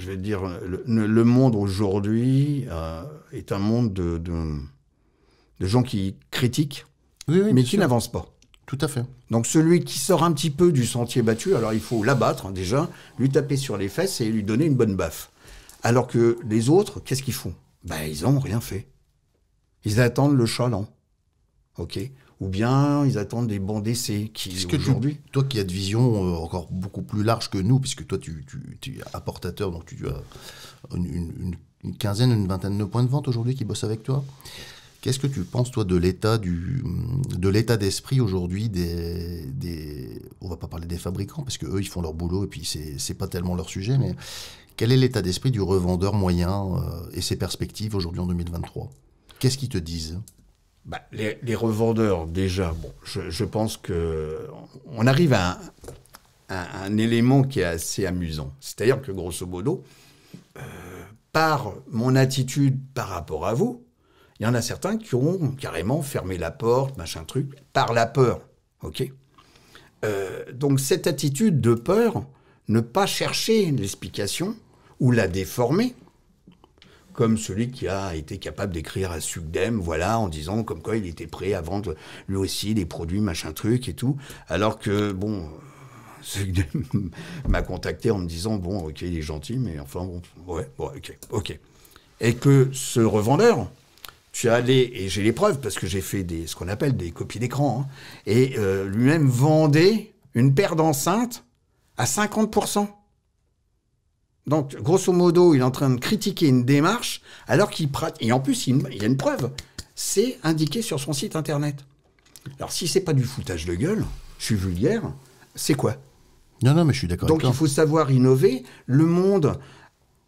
vais te dire, le monde aujourd'hui est un monde de gens qui critiquent, mais qui n'avancent pas. Tout à fait. Donc celui qui sort un petit peu du sentier battu, alors il faut l'abattre déjà, lui taper sur les fesses et lui donner une bonne baffe. Alors que les autres, qu'est-ce qu'ils font? Ils n'ont rien fait. Ils attendent le chat lent, ok? Ou bien ils attendent des bons d'essai qui aujourd'hui... Toi qui as de vision encore beaucoup plus large que nous, puisque toi tu es importateur, donc tu as une quinzaine, une vingtaine de points de vente aujourd'hui qui bossent avec toi. Qu'est-ce que tu penses toi de l'état d'esprit aujourd'hui on va pas parler des fabricants parce que eux ils font leur boulot et puis c'est pas tellement leur sujet, mais quel est l'état d'esprit du revendeur moyen et ses perspectives aujourd'hui en 2023? Qu'est-ce qu'ils te disent? Les revendeurs, déjà, je pense qu'on arrive à un élément qui est assez amusant. C'est-à-dire que, grosso modo, par mon attitude par rapport à vous, il y en a certains qui ont carrément fermé la porte, machin truc, par la peur. Ok. Donc, cette attitude de peur, ne pas chercher l'explication ou la déformer, comme celui qui a été capable d'écrire à Sugdem, en disant comme quoi il était prêt à vendre lui aussi des produits machin truc et tout, alors que Sugdem m'a contacté en me disant ok il est gentil mais enfin ok. Et que ce revendeur, Je suis allé, et j'ai les preuves, parce que j'ai fait ce qu'on appelle des copies d'écran, hein, et lui-même vendait une paire d'enceintes à 50%. Donc, grosso modo, il est en train de critiquer une démarche, alors qu'il pratique. Et en plus, il y a une preuve. C'est indiqué sur son site internet. Alors, si c'est pas du foutage de gueule, je suis vulgaire, c'est quoi? Non, mais je suis d'accord avec toi. Donc, il faut savoir innover. Le monde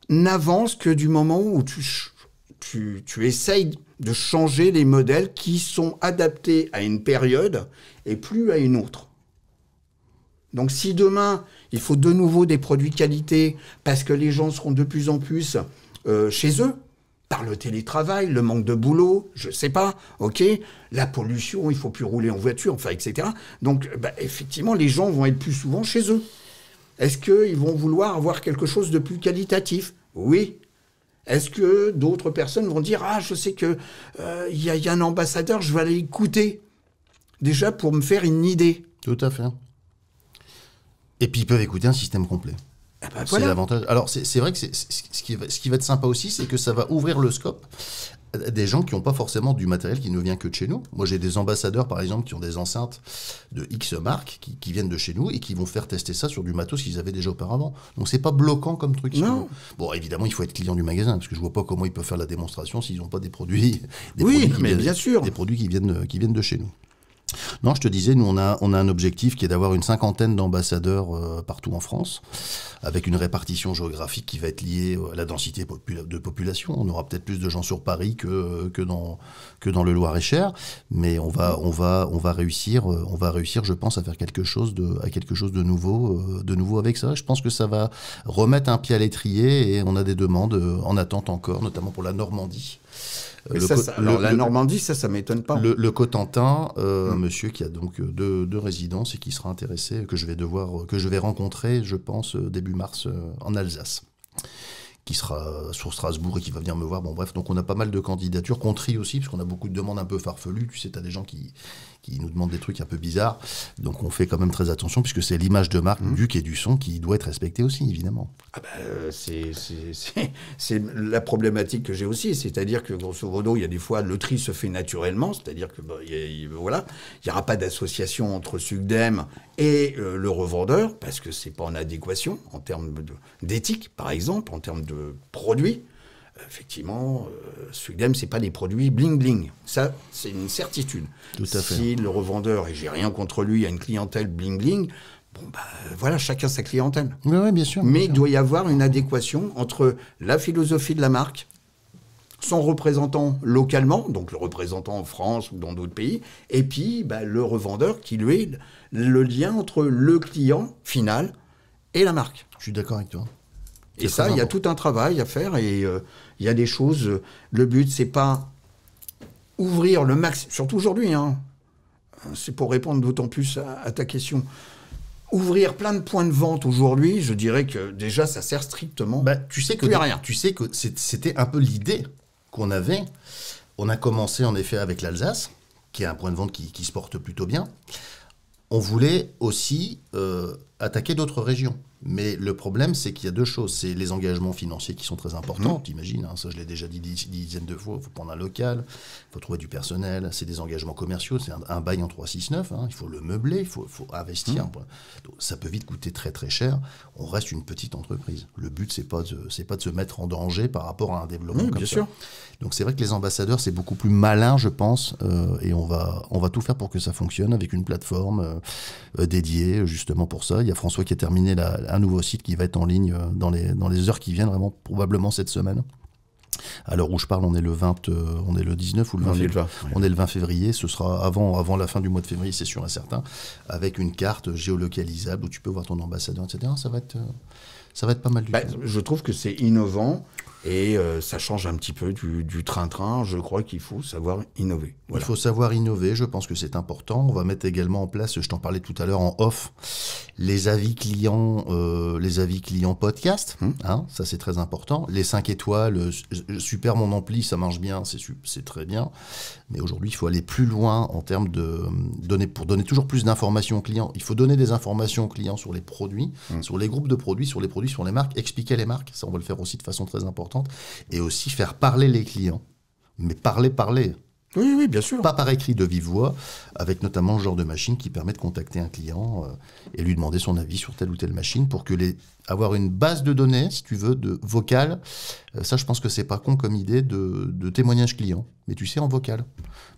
n'avance que du moment où tu essayes de changer les modèles qui sont adaptés à une période et plus à une autre. Donc, si demain, il faut de nouveau des produits qualité parce que les gens seront de plus en plus chez eux, par le télétravail, le manque de boulot, je sais pas, ok, la pollution, il faut plus rouler en voiture, enfin, etc. Donc, effectivement, les gens vont être plus souvent chez eux. Est-ce qu'ils vont vouloir avoir quelque chose de plus qualitatif? Oui. Est-ce que d'autres personnes vont dire « Ah, je sais qu'il y a un ambassadeur, je vais aller écouter. » Déjà, pour me faire une idée. Tout à fait. Et puis, ils peuvent écouter un système complet. C'est l'avantage. Alors, c'est vrai que ce qui va être sympa aussi, c'est que ça va ouvrir le scope à des gens qui n'ont pas forcément du matériel qui ne vient que de chez nous. Moi, j'ai des ambassadeurs, par exemple, qui ont des enceintes de X marques qui viennent de chez nous et qui vont faire tester ça sur du matos qu'ils avaient déjà auparavant. Donc, c'est pas bloquant comme truc. Non. Bon, évidemment, il faut être client du magasin, parce que je vois pas comment ils peuvent faire la démonstration s'ils n'ont pas des produits. Bien sûr. Des produits qui viennent de chez nous. Non, je te disais, nous, on a un objectif qui est d'avoir une 50aine d'ambassadeurs partout en France, avec une répartition géographique qui va être liée à la densité de population. On aura peut-être plus de gens sur Paris que dans le Loir-et-Cher, mais on va réussir, je pense, à faire quelque chose de nouveau avec ça. Je pense que ça va remettre un pied à l'étrier et on a des demandes en attente encore, notamment pour la Normandie. La Normandie, ça m'étonne pas. Le Cotentin, monsieur qui a donc deux résidences et qui sera intéressé, que je vais rencontrer, je pense, début mars en Alsace, qui sera sur Strasbourg et qui va venir me voir. Bon, bref, donc on a pas mal de candidatures, qu'on trie aussi, parce qu'on a beaucoup de demandes un peu farfelues. Tu sais, tu as des gens qui nous demandent des trucs un peu bizarres. Donc on fait quand même très attention, puisque c'est l'image de marque du Quai du Son qui doit être respectée aussi, évidemment. C'est la problématique que j'ai aussi. C'est-à-dire que, grosso modo, il y a des fois, le tri se fait naturellement. C'est-à-dire que, il n'y aura pas d'association entre Sugdem et le revendeur, parce que c'est pas en adéquation en termes d'éthique, par exemple, en termes de produits. Effectivement, Sugdem, c'est pas des produits bling-bling. Ça, c'est une certitude. Tout à fait. Si le revendeur, et j'ai rien contre lui, a une clientèle bling-bling, voilà, chacun sa clientèle. Oui, bien sûr. Mais il doit y avoir une adéquation entre la philosophie de la marque, son représentant localement, donc le représentant en France ou dans d'autres pays, et puis le revendeur qui, lui, est le lien entre le client final et la marque. Je suis d'accord avec toi. Et ça, il y a tout un travail à faire et il y a des choses. Le but, c'est pas ouvrir le max, surtout aujourd'hui, hein. C'est pour répondre d'autant plus à ta question. Ouvrir plein de points de vente aujourd'hui, je dirais que déjà, ça sert strictement plus à rien. Tu sais que c'était un peu l'idée qu'on avait. On a commencé en effet avec l'Alsace, qui est un point de vente qui se porte plutôt bien. On voulait aussi attaquer d'autres régions. Mais le problème, c'est qu'il y a deux choses. C'est les engagements financiers qui sont très importants, t'imagines, hein, ça je l'ai déjà dit dizaines de fois, il faut prendre un local, il faut trouver du personnel, c'est des engagements commerciaux, c'est un bail en 369, hein, il faut le meubler, il faut investir. Donc, ça peut vite coûter très très cher. On reste une petite entreprise. Le but, c'est pas de se mettre en danger par rapport à un développement comme bien ça. sûr. Donc c'est vrai que les ambassadeurs, c'est beaucoup plus malin, je pense, et on va tout faire pour que ça fonctionne avec une plateforme dédiée justement pour ça. Il y a François qui a terminé un nouveau site qui va être en ligne dans les heures qui viennent, vraiment probablement cette semaine. À l'heure où je parle, on est le 19 ou le 20 février. On est le 20 février, ce sera avant la fin du mois de février, c'est sûr et certain, avec une carte géolocalisable où tu peux voir ton ambassadeur, etc. Ça va être pas mal du tout. Je trouve que c'est innovant et ça change un petit peu du train-train. Je crois qu'il faut savoir innover. Voilà. Il faut savoir innover, je pense que c'est important. On va mettre également en place, je t'en parlais tout à l'heure en off, les avis clients podcast. Hein, ça, c'est très important. Les 5 étoiles, super mon ampli, ça marche bien, c'est très bien. Mais aujourd'hui, il faut aller plus loin en termes pour donner toujours plus d'informations aux clients. Il faut donner des informations aux clients sur les produits, sur les groupes de produits, sur les marques, expliquer les marques. Ça, on va le faire aussi de façon très importante. Et aussi faire parler les clients. Mais parler. Oui, oui, bien sûr. Pas par écrit de vive voix, avec notamment le genre de machine qui permet de contacter un client et lui demander son avis sur telle ou telle machine pour que avoir une base de données, si tu veux, de vocal. Ça, je pense que c'est pas con comme idée de témoignage client. Mais tu sais, en vocal.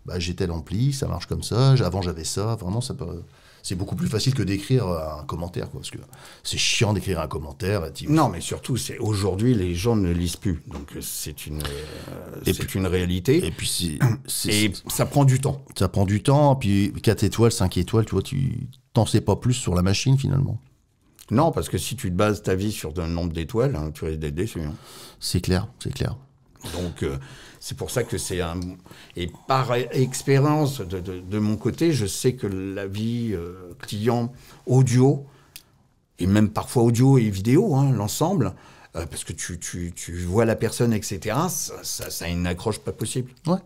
Bah, j'ai tel ampli, ça marche comme ça, avant j'avais ça, vraiment, c'est beaucoup plus facile que d'écrire un commentaire, quoi, parce que c'est chiant d'écrire un commentaire. Non, mais surtout, aujourd'hui, les gens ne lisent plus. Donc, c'est une réalité. Et puis, et ça prend du temps. Ça prend du temps, puis 4 étoiles, 5 étoiles, tu vois, tu t'en sais pas plus sur la machine, finalement. Non, parce que si tu te bases ta vie sur un nombre d'étoiles, hein, tu risques d'être déçu. Hein. C'est clair, c'est clair. Donc, c'est pour ça que c'est un... Et par expérience de mon côté, je sais que la vie client audio, et même parfois audio et vidéo, hein, l'ensemble, parce que tu vois la personne, etc., ça a une accroche pas possible. Ouais.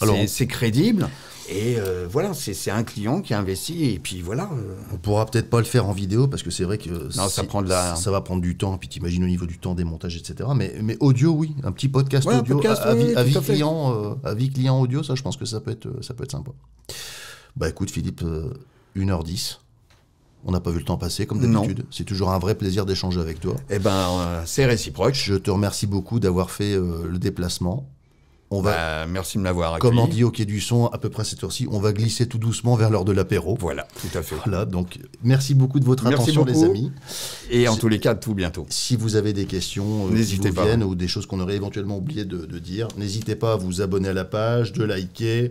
Alors, c'est crédible, et voilà, c'est un client qui a investi, et puis voilà. On pourra peut-être pas le faire en vidéo, parce que c'est vrai que non, ça va prendre du temps, puis t'imagines au niveau du temps des montages, etc. Mais audio, oui, un petit podcast ouais, audio, avis client audio, ça je pense que ça peut être sympa. Bah écoute Philippe, 1h10, on n'a pas vu le temps passer comme d'habitude, c'est toujours un vrai plaisir d'échanger avec toi. Eh ben, c'est réciproque. Je te remercie beaucoup d'avoir fait le déplacement. Merci de m'avoir accueilli. Comme on dit au Quai du Son, à peu près à cette heure-ci, on va glisser tout doucement vers l'heure de l'apéro. Voilà, tout à fait. Voilà, donc merci beaucoup de votre attention, les amis. Et en tous les cas, à tout bientôt. Si vous avez des questions n'hésitez qui vous viennent ou des choses qu'on aurait éventuellement oublié de dire, n'hésitez pas à vous abonner à la page, de liker,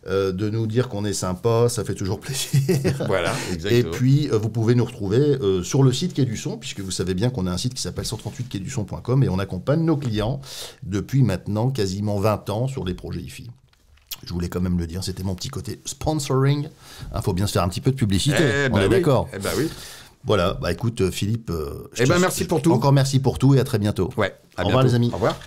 de nous dire qu'on est sympa, ça fait toujours plaisir. Voilà, exactement. Et puis, vous pouvez nous retrouver sur le site Quai du Son, puisque vous savez bien qu'on a un site qui s'appelle 138quaiduson.com et on accompagne nos clients depuis maintenant quasiment 20 ans sur les projets IFI. Je voulais quand même le dire, c'était mon petit côté sponsoring. Il faut bien se faire un petit peu de publicité, on est d'accord. Eh ben oui. Voilà, bah écoute Philippe, merci pour tout. Encore merci pour tout et à très bientôt. Ouais, au revoir les amis. Au revoir.